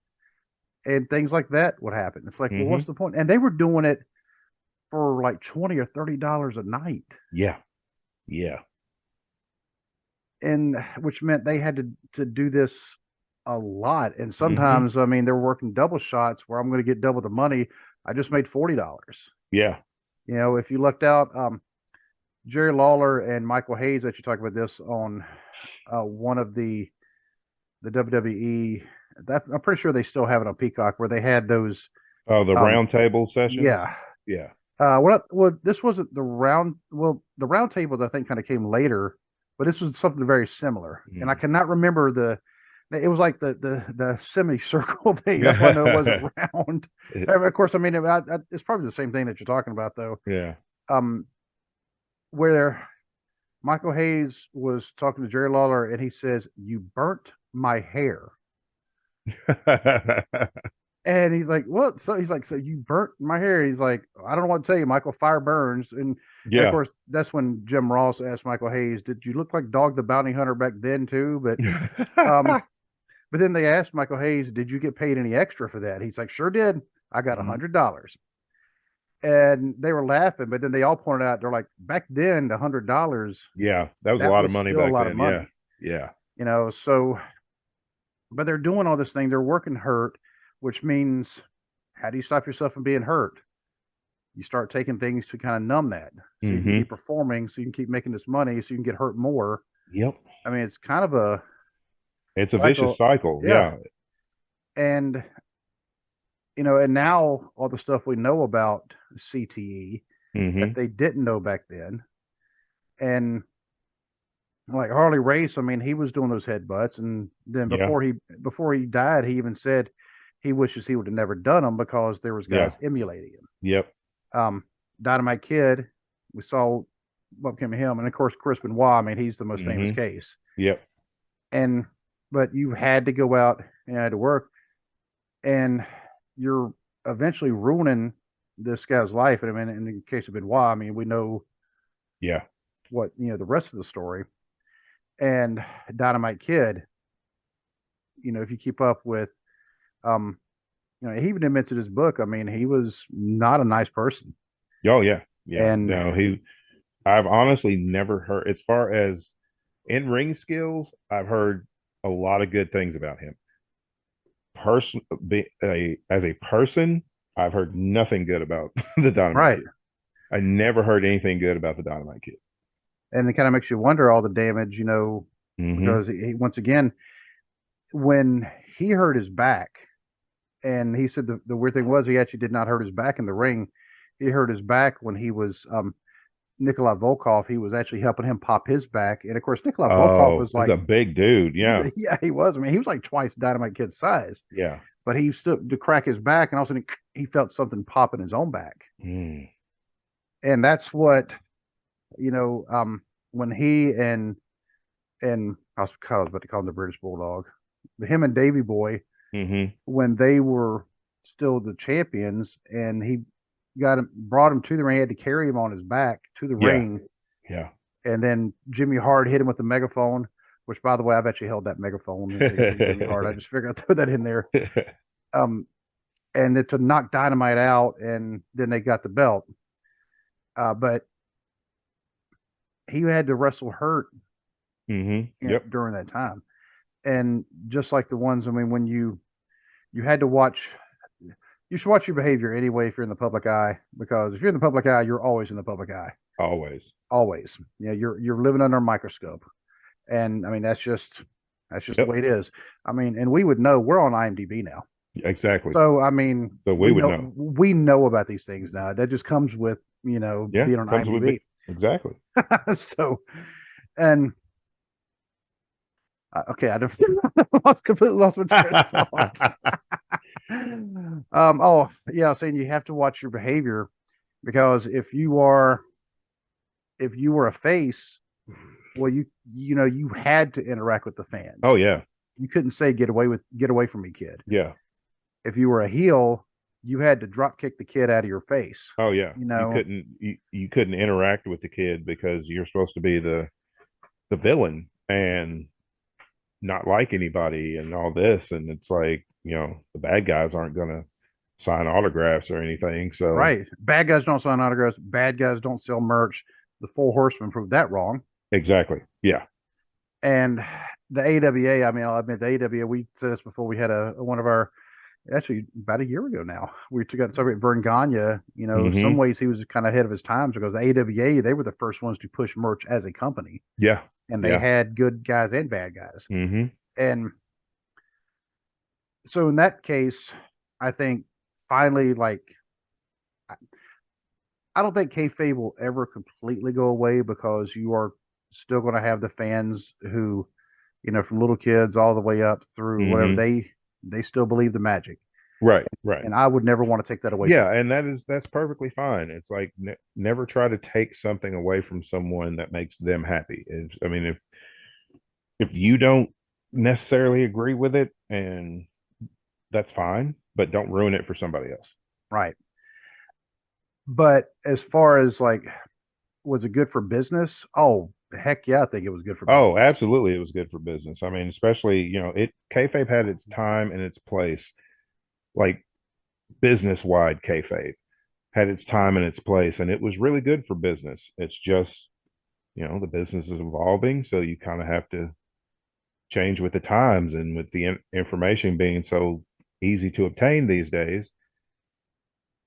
and things like that would happen. It's like, well, Hmm. what's the point? And they were doing it for like $20 or $30 a night, Yeah. Yeah. and which meant they had to do this a lot. And Hmm. sometimes, I mean, they're working double shots where I'm going to get double the money. I just made $40. Yeah. If you looked out, Jerry Lawler and Michael Hayes that you talked about this on one of the WWE. That I'm pretty sure they still have it on Peacock where they had those. Oh, the Um, round table sessions. yeah. Yeah. Well, this wasn't the round. Well, the round tables I think kind of came later, but this was something very similar. And I Mm. cannot remember the. It was like the semicircle thing. That's why I know it wasn't round. Of course, I mean it's probably the same thing that you're talking about though. Yeah. Um, where Michael Hayes was talking to Jerry Lawler, and he says, "You burnt my hair." And he's like, "What?" So he's like, "So you burnt my hair?" He's like, "I don't know what to tell you, Michael. Fire burns." And of Yeah. course, that's when Jim Ross asked Michael Hayes, "Did you look like Dog the Bounty Hunter back then too?" Um, but then they asked Michael Hayes, "Did you get paid any extra for that?" He's like, "Sure did. I got Mhm. $100." And they were laughing, but then they all pointed out, they're like, back then, $100, Yeah, that was a that lot of was money still a back lot of then. Yeah. money, Yeah. So, but they're doing all this thing. They're working hurt, which means, how do you stop yourself from being hurt? You start taking things to kind of numb that, so you can Hmm. keep performing, so you can keep making this money, so you can get hurt more. Yep. I mean, it's kind of a It's a vicious cycle. cycle. Yeah. Yeah. And, and now all the stuff we know about CTE that Hmm. they didn't know back then. And like Harley Race, I mean, he was doing those headbutts, and then Yeah. before he died, he even said he wishes he would have never done them because there was Yeah. guys emulating him. Yep. Um, Dynamite Kid, we saw what became of him, and of course Chris Benoit. I mean, he's the most famous Hmm. case. Yep. And but you had to go out and had to work, and you're eventually ruining this guy's life. And I mean, in the case of Benoit, I mean, we know Yeah. what the rest of the story. And Dynamite Kid, if you keep up with, um, he even admits in his book. I mean, he was not a nice person, Oh yeah. Yeah. and No, I've honestly never heard, as far as in ring skills, I've heard a lot of good things about him. As a person, I've heard nothing good about the Dynamite right, Kid. I never heard anything good about the Dynamite Kid. and it kind of makes you wonder all the damage, Hmm. because once again, when he hurt his back, and he said the weird thing was he actually did not hurt his back in the ring. He hurt his back when he was Nikolai Volkov. He was actually helping him pop his back, and of course Nikolai Volkov Oh, was he's like, a big dude. Yeah. yeah, he was. I mean, he was like twice Dynamite Kid's size, Yeah. but he stood to crack his back, and all of a sudden he felt something pop in his own back, Mm. and that's what when he and I was about to call him the British Bulldog, him and Davy Boy, Hmm. when they were still the champions, and he brought him to the ring. He had to carry him on his back to the Yeah. ring, Yeah. and then Jimmy Hart hit him with the megaphone. Which, by the way, I've actually held that megaphone against Jimmy Hart. I just figured I'd throw that in there. Um, and to knock Dynamite out, and then they got the belt. But he had to wrestle hurt Yep. during that time, and just like the ones, I mean, when you had to watch, you should watch your behavior anyway if you're in the public eye, because if you're in the public eye, you're always in the public eye, Always. always. You're living under a microscope, and I mean that's just the Yep. way it is. I mean, and we would know, we're on IMDb now, Exactly. so I mean So we would know. we know about these things now. That just comes with Yeah. being on Comes with it. IMDb. Exactly. So, and okay, I just completely lost my train of thought. Oh yeah, I was saying you have to watch your behavior, because if you were a face, well, you had to interact with the Oh fans. yeah. You couldn't say get away from me, kid. Yeah. If you were a heel, you had to drop kick the kid out of your face. Oh yeah. You You know, couldn't you couldn't interact with the kid because you're supposed to be the villain and not like anybody and all this. And it's like, the bad guys aren't gonna sign autographs or anything. So right? Bad guys don't sign autographs. Bad guys don't sell merch. The Four Horsemen proved that wrong. exactly. Yeah. And the AWA, I mean, I'll admit the AWA, we said this before, we had one of our, actually about a year ago now, we took out to celebrate Vern Gagne. Some Hmm. ways he was kind of ahead of his times, because the AWA, they were the first ones to push merch as a company, Yeah. and they Yeah. had good guys and bad guys. Hmm. And so in that case, I think finally, like, I don't think kayfabe will ever completely go away, because you are still going to have the fans who, from little kids all the way up through whatever, Hmm. they still believe the magic. Right, right. And I would never want to take that away from Yeah, and that's perfectly fine. It's like never try to take something away from someone that makes them happy. I mean, if you don't necessarily agree with it, and that's fine, but don't ruin it for somebody else. right. But as far as like, was it good for business? Oh, heck yeah, I think it was good for Oh, business. absolutely, it was good for business. I mean, especially it kayfabe had its time and its place, like business wide kayfabe had its time and its place, and it was really good for business. It's just the business is evolving, so you kind of have to change with the times, and with the information being so easy to obtain these days,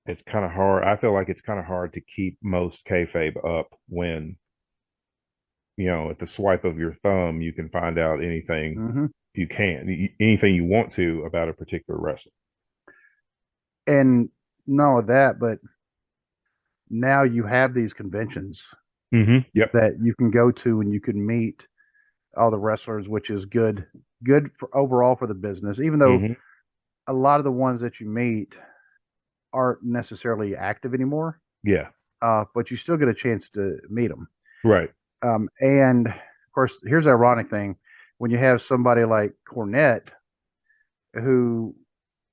it's kind of hard. I feel like it's kind of hard to keep most kayfabe up when at the swipe of your thumb you can find out anything Hmm. anything you want to about a particular wrestler. And not only that, but now you have these conventions Yep. that you can go to and you can meet all the wrestlers, which is good for overall for the business, even though hmm a lot of the ones that you meet aren't necessarily active anymore. Yeah. But you still get a chance to meet them. Right. And of course, here's the ironic thing: when you have somebody like Cornette who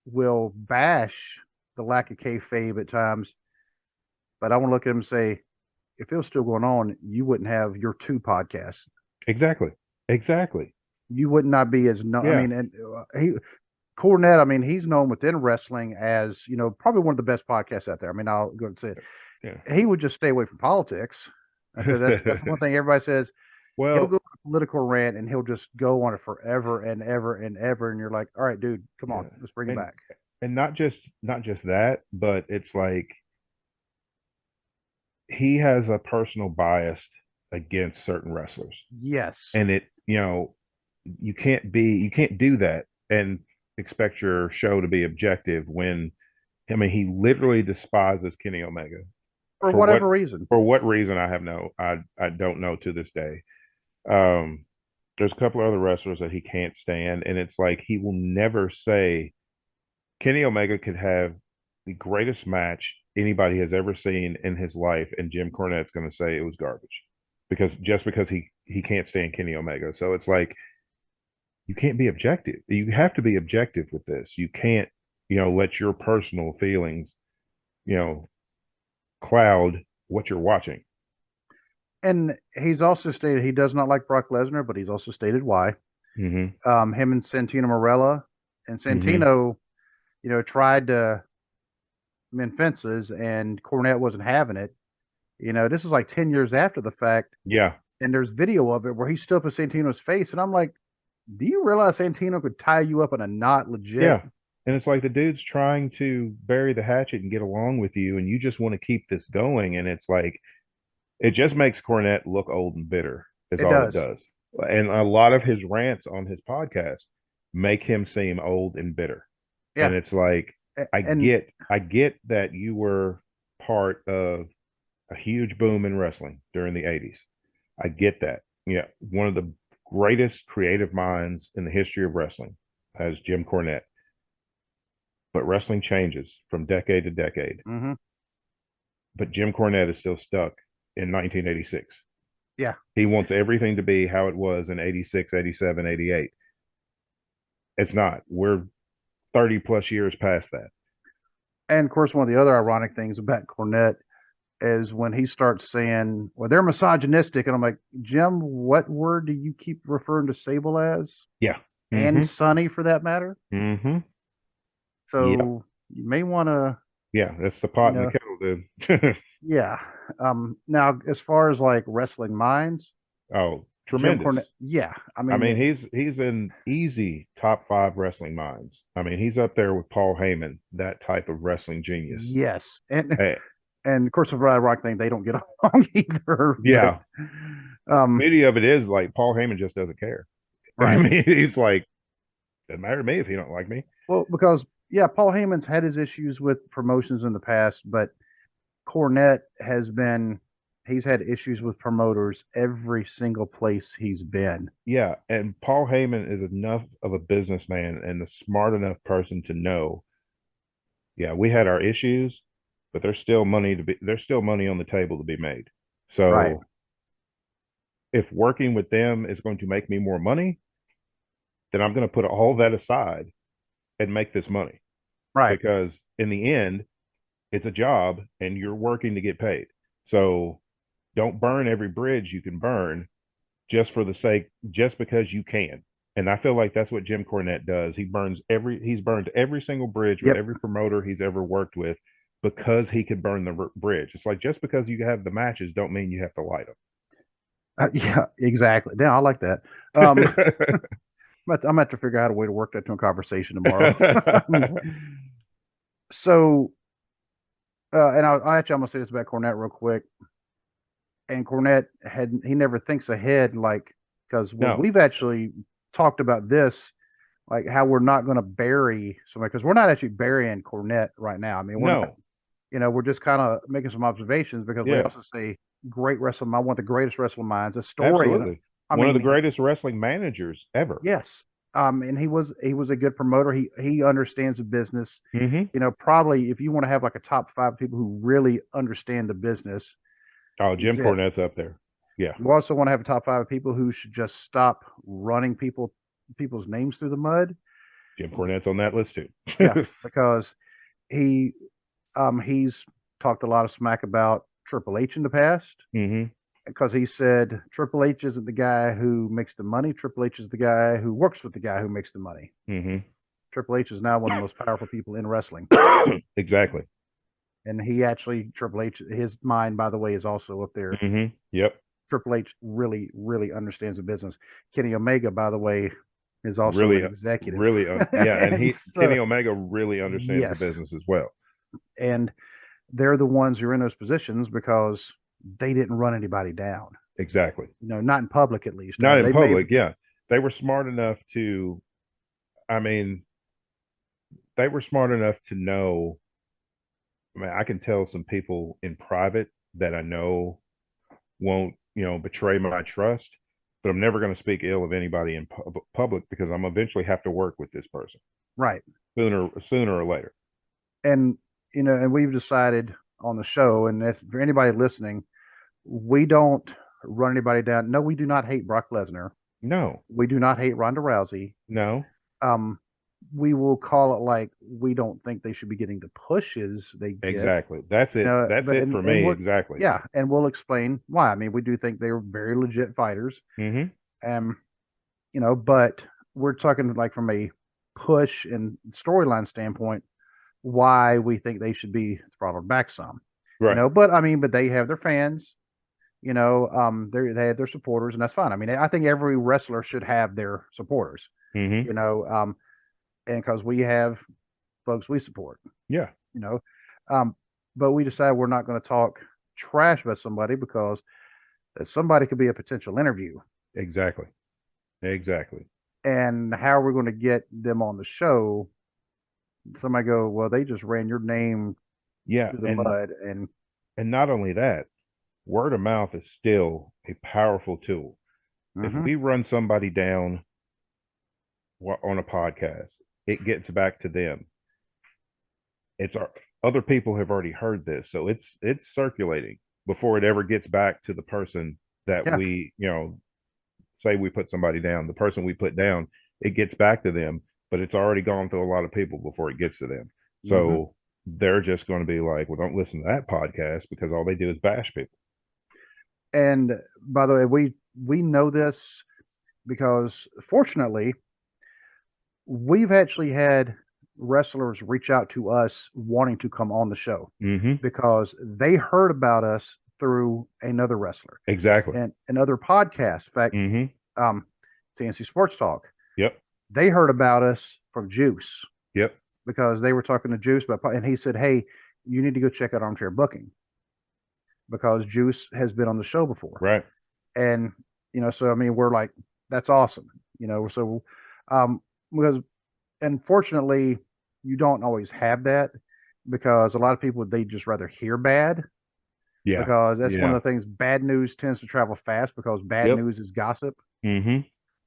will bash the lack of kayfabe at times, but I want to look at him and say, if it was still going on, you wouldn't have your two podcasts. Exactly. Exactly. You would not be as no. I Yeah. mean, and he Cornette. I mean, he's known within wrestling as probably one of the best podcasts out there. I mean, I'll go and say it. Yeah. He would just stay away from politics because that's the one thing everybody says. He'll go Well, on a political rant and he'll just go on it forever and ever and ever. And you're like, all right, dude, come yeah. on, let's bring it and back. and not just that, but it's like he has a personal bias against certain wrestlers, Yes, and you can't do that and expect your show to be objective when I mean he literally despises Kenny Omega. for For what whatever reason. for what reason I don't know to this day. Um there's a couple of other wrestlers that he can't stand, and it's like he will never say Kenny Omega could have the greatest match anybody has ever seen in his life, and Jim Cornette's going to say it was garbage because he can't stand Kenny Omega. So it's like you can't be objective. You have to be objective with this. You can't let your personal feelings you know cloud what you're watching. And he's also stated he does not like Brock Lesnar, but he's also stated why. Mm-hmm. Him and Santino Morella, and Mm-hmm. Santino, tried to mend fences, and Cornette wasn't having it. This is like 10 years after the fact, Yeah. and there's video of it where he's still up in Santino's face, and I'm like, do you realize Santino could tie you up in a knot legit? Yeah. And it's like the dude's trying to bury the hatchet and get along with you, and you just want to keep this going. And it's like, it just makes Cornette look old and bitter, is It all it does. does. And a lot of his rants on his podcast make him seem old and bitter. And Yeah. it's like, I And get, I get that you were part of a huge boom in wrestling during the 80s. I get that. Yeah. One of the greatest creative minds in the history of wrestling as Jim Cornette. But wrestling changes from decade to decade. mhm, But Jim Cornette is still stuck in 1986. yeah. He wants everything to be how it was in 86, 87, 88. It's not. We're 30 plus years past that. And of course, one of the other ironic things about Cornette is when he starts saying, well, they're misogynistic. And I'm like, Jim, what word do you keep referring to Sable as? Yeah. And Mm-hmm. Sonny for that matter. Mm-hmm. Yeah. So you may want to, Yeah. That's the you pot and the know, kettle, dude. yeah. Now, as far as like wrestling minds, Oh, Jim tremendous. Cornette, yeah. I I mean, mean, he's an easy top five wrestling minds. I mean, he's up there with Paul Heyman, that type of wrestling genius. yes. And Eh, and of course, the Rock thing, they don't get along either. But yeah. um, Beauty of it is like Paul Heyman just doesn't care. I right. mean, he's like, doesn't matter to me if you don't like me. Well, because yeah, Paul Heyman's had his issues with promotions in the past, but Cornette has been he's had issues with promoters every single place he's been. Yeah, and Paul Heyman is enough of a businessman and a smart enough person to know Yeah, we had our issues, but there's still money on the table to be made. Right. So if working with them is going to make me more money, then I'm going to put all that aside and make this money, Right. because in the end, it's a job and you're working to get paid. So don't burn every bridge you can burn just because you can. And I feel like that's what Jim Cornette does. He's burned every single bridge with Yep. every promoter he's ever worked with because he could burn the bridge. It's like, just because you have the matches don't mean you have to light Yeah, exactly. Yeah, I like that. them. I'm gonna have to figure out a way to work that into a conversation tomorrow. So, and I'm gonna say this about Cornette real quick. And Cornette he never thinks ahead, like, because No, we've actually talked about this, like how we're not going to bury somebody, because we're not actually burying Cornette right now. I mean, we're not, no, we're just kind of making some observations, because we yeah, also say great wrestling mind, one of the greatest wrestling minds, a story, and absolutely. I One of the mean, greatest wrestling managers ever. yes, and he was a good promoter. He understands the business. Hmm. Probably if you want to have like a top five people who really understand the business, Oh, he's Jim it. Cornette's up there. Yeah, You also want to have a top five of people who should just stop running people's names through the mud. Jim Cornette's on that list too. Yeah, because he he's talked a lot of smack about Triple H in the past, Hmm. because he said Triple H isn't the guy who makes the money. Triple H is the guy who works with the guy who makes the money. Hmm. Triple H is now one of the most powerful people in wrestling. Exactly. And he actually, Triple H, his mind, by the way, is also up there. Hmm. Yep. Triple H really, really understands the business. Kenny Omega, by the way, is also Really, an executive. really, yeah. And And Kenny so, Omega really understands the yes. business as well. And they're the ones who are in those positions because they didn't run anybody down. Exactly. Not in public, at least. Not in They may, public. Yeah. They were smart enough to, I mean, they were smart enough to know. I mean, I can tell some people in private that I know won't, betray my trust, but I'm never going to speak ill of anybody in public because I'm eventually have to work with this person right. sooner or later. And, and we've decided on the show, and if for anybody listening, we don't run anybody down. No, we do not hate Brock Lesnar. No, We do not hate Ronda Rousey. no, Um, we will call it like we don't think they should be getting the pushes they get. exactly. That's it. That's But it for and me. we're Exactly. yeah, and we'll explain why. I mean, we do think they're very legit fighters. Hmm. Um, but we're talking like from a push and storyline standpoint, why we think they should be throttled back some. Right. But I mean, but they have their fans. They have their supporters, and that's fine. I mean, I think every wrestler should have their supporters. Hmm. And because we have folks we support. Yeah. You know, um, but we decided we're not going to talk trash about somebody, because somebody could be a potential interview. Exactly. Exactly. And how are we going to get them on the show? Somebody go, well, they just ran your name Yeah. through the mud, and And not only that, word of mouth is still a powerful tool. If mm-hmm. we run somebody down on a podcast, it gets back to them. It's our other people have already heard this, so it's circulating before it ever gets back to the person that Yeah. we, say we put somebody down. The person we put down, it gets back to them, but it's already gone through a lot of people before it gets to them. Mm-hmm. So they're just going to be like, well, don't listen to that podcast because all they do is bash people. And by the way, we know this because fortunately, we've actually had wrestlers reach out to us wanting to come on the show, Mm-hmm. because they heard about us through another wrestler Exactly. and another podcast. In fact, Mm-hmm. TNC Sports Talk, Yep. they heard about us from Juice, Yep. because they were talking to Juice about, and he said, "Hey, you need to go check out Armchair Booking, because Juice has been on the show before." Right. And so I mean, we're like, that's awesome. So because unfortunately, you don't always have that, because a lot of people, they just rather hear bad, Yeah. because that's one Yeah. of the things. Bad news tends to travel fast, because bad Yep. news is gossip. Mm-hmm.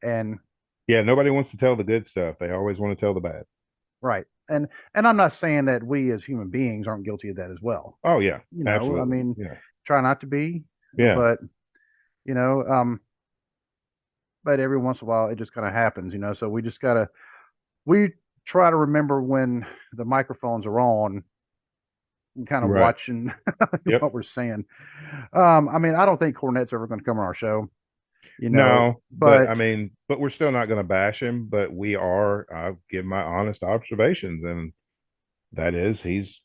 And Yeah. Nobody wants to tell the good stuff. They always want to tell the bad. Right. And I'm not saying that we as human beings aren't guilty of that as well. Oh yeah, You know, I absolutely. mean, Yeah. try not to be, Yeah. but you know, but every once in a while it just kind of happens, you know. So we try to remember when the microphones are on and kind of Right. watching Yep. what we're saying. I mean, I don't think Cornette's ever going to come on our show, you know, No, but but I mean, but we're still not going to bash him. But we are. I'll give my honest observations, and that is he's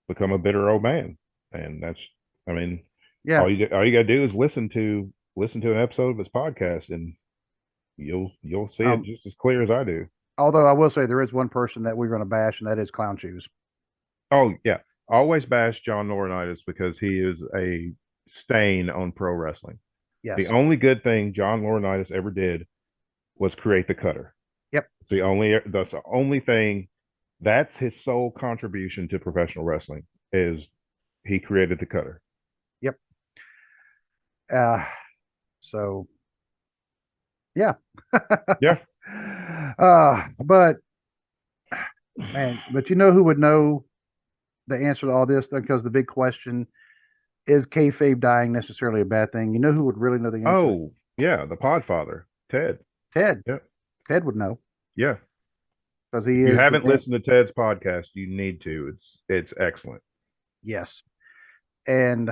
become a bitter old man, and that's. I mean, yeah. all you got to do is listen to an episode of his podcast, and you'll see it Um, just as clear as I do. although I will say there is one person that we're going to bash, and that is Clown Shoes. Oh yeah, always bash John Laurinaitis because he is a stain on pro wrestling. The Yes. only good thing John Laurinaitis ever did was create the cutter. Yep. That's the only thing. That's his sole contribution to professional wrestling is he created the cutter. Yep. Uh, so yeah. Yeah. But man, but you know who would know the answer to all this? Because the big question is kayfabe dying necessarily a bad thing? You know who would really know the answer? Oh, yeah, the Podfather, Ted. Ted. Yeah. Ted would know Yeah. because If he you is the haven't listened to Ted's podcast, you need to. It's excellent. yes. And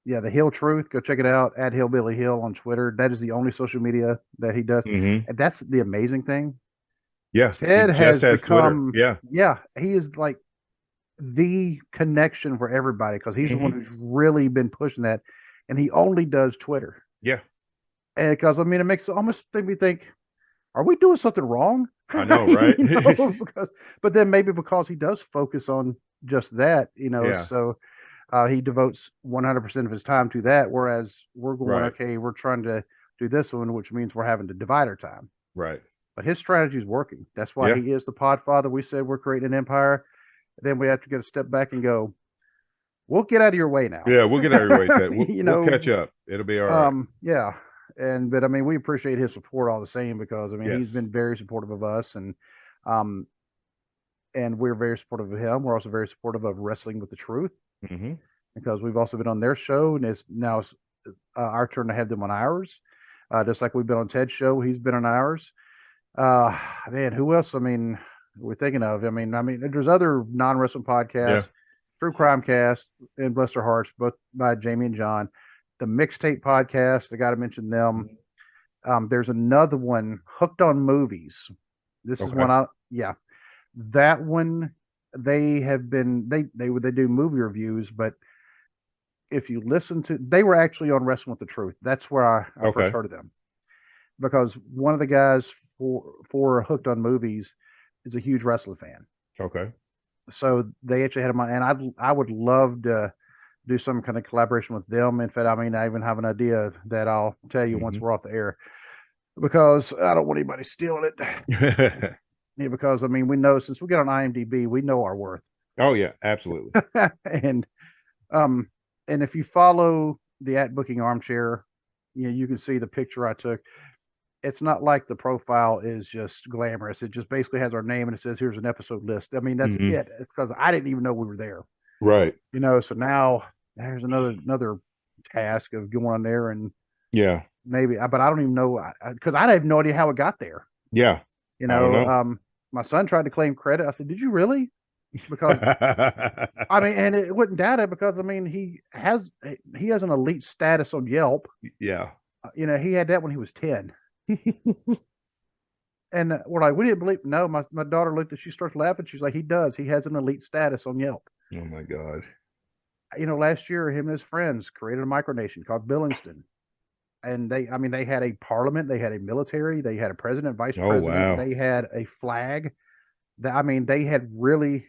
yeah, the Hill Truth. Go check it out at Hillbilly Hill on Twitter. That is the only social media that he does, Mm-hmm. and that's the amazing thing. Yeah. He Ted just has has Twitter. become, Yeah. yeah, he is like the connection for everybody because he's the one Mm-hmm. who's really been pushing that, and he only does Twitter. Yeah. And because I mean, it makes almost make me think, are we doing something wrong? I know, right? You know, because but then maybe because he does focus on just that, you know, Yeah. so he devotes 100% of his time to that, whereas we're going, Right. okay, we're trying to do this one, which means we're having to divide our time. Right. But his strategy is working. That's why Yeah. he is the Podfather. We said we're creating an empire. Then we have to get a step back and go, we'll get out of your way now. Yeah. We'll get out of your way, Ted. You We'll know, catch up. It'll be all right. yeah. And but I mean, we appreciate his support all the same because I mean Yes. he's been very supportive of us um and we're very supportive of him. We're also very supportive of Wrestling with the Truth Mm-hmm. because we've also been on their show and it's now our turn to have them on ours. Just like we've been on Ted's show, he's been on ours. Uh, man, who else? I mean, we're thinking of. I mean, there's other non-wrestling Yeah. podcasts, True Crime Cast and Bless Their Hearts, both by Jamie and John. The Mixtape Podcast, I got to mention them. There's another one, Hooked on Movies. This is Okay. one yeah, that one. They have been they do movie reviews, but if you listen to, they were actually on Wrestling with the Truth. That's where I first Okay. heard of them because one of the guys for Hooked on Movies is a huge wrestling fan. Okay. So they actually had him on, and I would love to do some kind of collaboration with them. In fact, I mean, I even have an idea that I'll tell you once Mm-hmm. we're off the air because I don't want anybody stealing it. Yeah, because I mean, we know since we get on IMDb, we know our worth. Oh yeah, absolutely. and um, and if you follow the at Booking Armchair, you know, you can see the picture I took. It's not like the profile is just glamorous. It just basically has our name and it says here's an episode list. I mean, that's Mm-hmm. it. It's because I didn't even know we were there. Right. You know, so now there's another task of going on there and Yeah. maybe, but I don't even know because I have no idea how it got there. Yeah. You I don't know, know. my son tried to claim credit. I said, "Did you really?" Because I mean, and it wouldn't doubt it because I mean, he has an elite status on Yelp. Yeah. You know, he had that when he was 10. And we're like, we didn't believe. No, my daughter looked at. She starts laughing. She's like, he does. He has an elite status on Yelp. Oh my God. You know, last year, him and his friends created a micronation called Billingston, and I mean, they had a parliament, they had a military, they had a president, vice Oh president, wow. they had a flag. That I mean, they had really.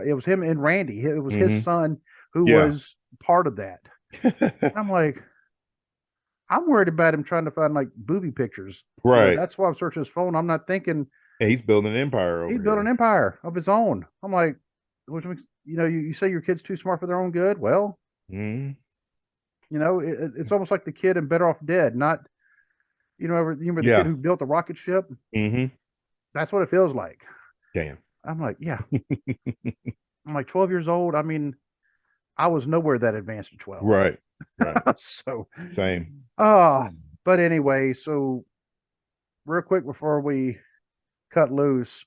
It was him and Randy. It was his Mm-hmm. son who Yeah. was part of that. And I'm like, I'm worried about him trying to find like booby pictures. You know, Right. that's why I'm searching his phone. I'm not thinking Yeah, he's building an empire he over built an here. empire of his own. I'm like, which makes, you know, you say your kid's too smart for their own good. Well, Mm-hmm. you know, it's almost like the kid in Better Off Dead. Not, you know, the kid Yeah. who built the rocket ship. Mm-hmm. That's what it feels like. Damn. I'm like, yeah. I'm like 12 years old. I mean, I was nowhere that advanced at 12. Right. Right. So, Same. but anyway, so real quick before we cut loose,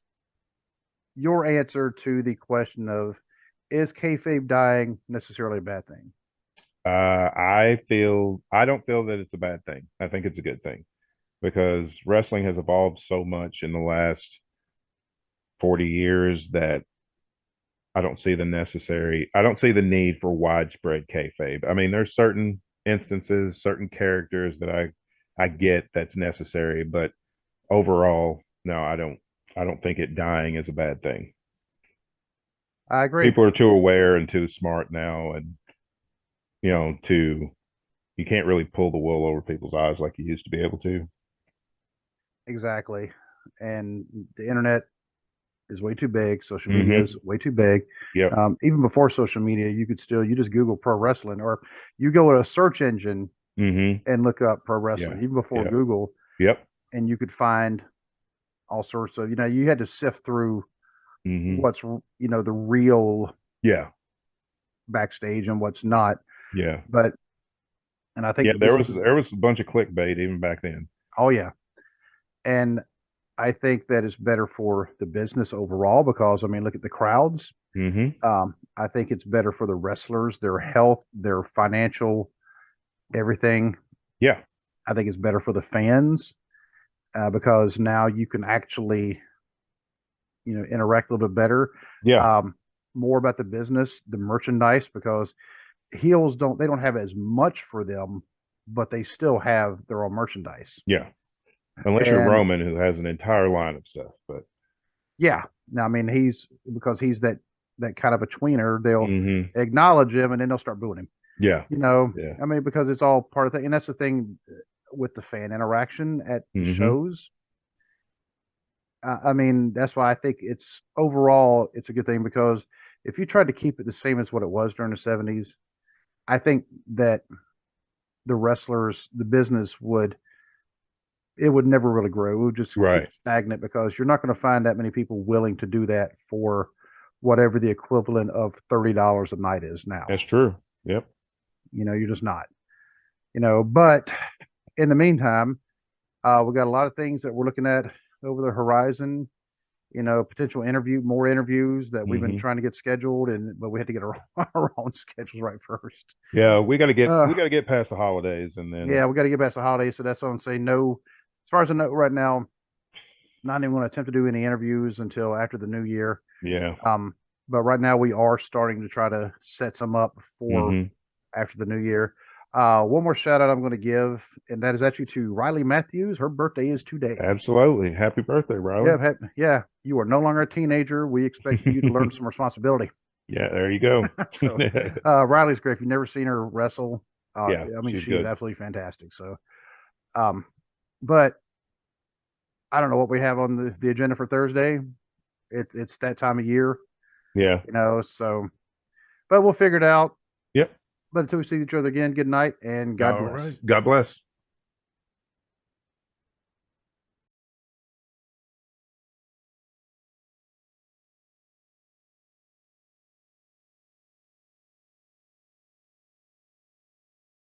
your answer to the question of is kayfabe dying necessarily a bad thing? I don't feel that it's a bad thing. I think it's a good thing because wrestling has evolved so much in the last 40 years that I don't see the need for widespread kayfabe. I mean, there's certain instances, certain characters that I get that's necessary, but overall, no, I don't think it dying is a bad thing. I agree. People are too aware and too smart now, and to you can't really pull the wool over people's eyes like you used to be able to. Exactly. And the internet is way too big. Social media Mm-hmm. is way too big. Yep. Even before social media, you just Google pro wrestling, or you go to a search engine Mm-hmm. and look up pro Yeah. wrestling, even before Yeah. Google, Yep. and you could find all sorts of, you had to sift through Mm-hmm. what's, the real Yeah. backstage and what's not. Yeah. But, and I think Yeah. the business, There was a bunch of clickbait even back then. oh, yeah. And I think that is better for the business overall because, I mean, look at the crowds. Mm-hmm. I think it's better for the wrestlers, their health, their financial, everything. Yeah. I think it's better for the fans because now you can actually, interact a little bit better. Yeah. Um, More about the business, the merchandise, because heels they don't have as much for them, but they still have their own merchandise. Yeah. Unless you're And Roman, who has an entire line of stuff. But yeah, now I mean because he's that kind of a tweener, they'll mm-hmm. acknowledge him and then they'll start booing him. Yeah. Yeah. I mean, because it's all part of the, and that's the thing with the fan interaction at the Mm-hmm. shows. I mean, that's why I think it's overall it's a good thing because if you tried to keep it the same as what it was during the 70s, I think that the wrestlers, the business it would never really grow. It would just keep Right. stagnant because you're not going to find that many people willing to do that for whatever the equivalent of $30 a night is now. That's true. Yep. You're just not. But in the meantime, we got a lot of things that we're looking at over the horizon. Potential more interviews that we've been Mm-hmm. trying to get scheduled, but we had to get our own schedules right first. Yeah, Uh, we got to get past the holidays, and then yeah, we got to get past the holidays, so that's what I'm saying. No, as far as I know right now, not even going to attempt to do any interviews until after the new year. yeah. Um, but right now we are starting to try to set some up for Mm-hmm. after the new year. One more shout out I'm going to give, and that is actually to Riley Matthews. Her birthday is today. Absolutely. Happy birthday, Riley. Yeah, yeah. You are no longer a teenager. We expect you to learn some responsibility. Yeah, there you go. So, Riley's great. If you've never seen her wrestle, Yeah, I mean, she's she's good. absolutely fantastic. So, but I don't know what we have on the agenda for Thursday. It's that time of year, Yeah. So, but we'll figure it out. Yep. But until we see each other again, good night and God All bless. right. God bless.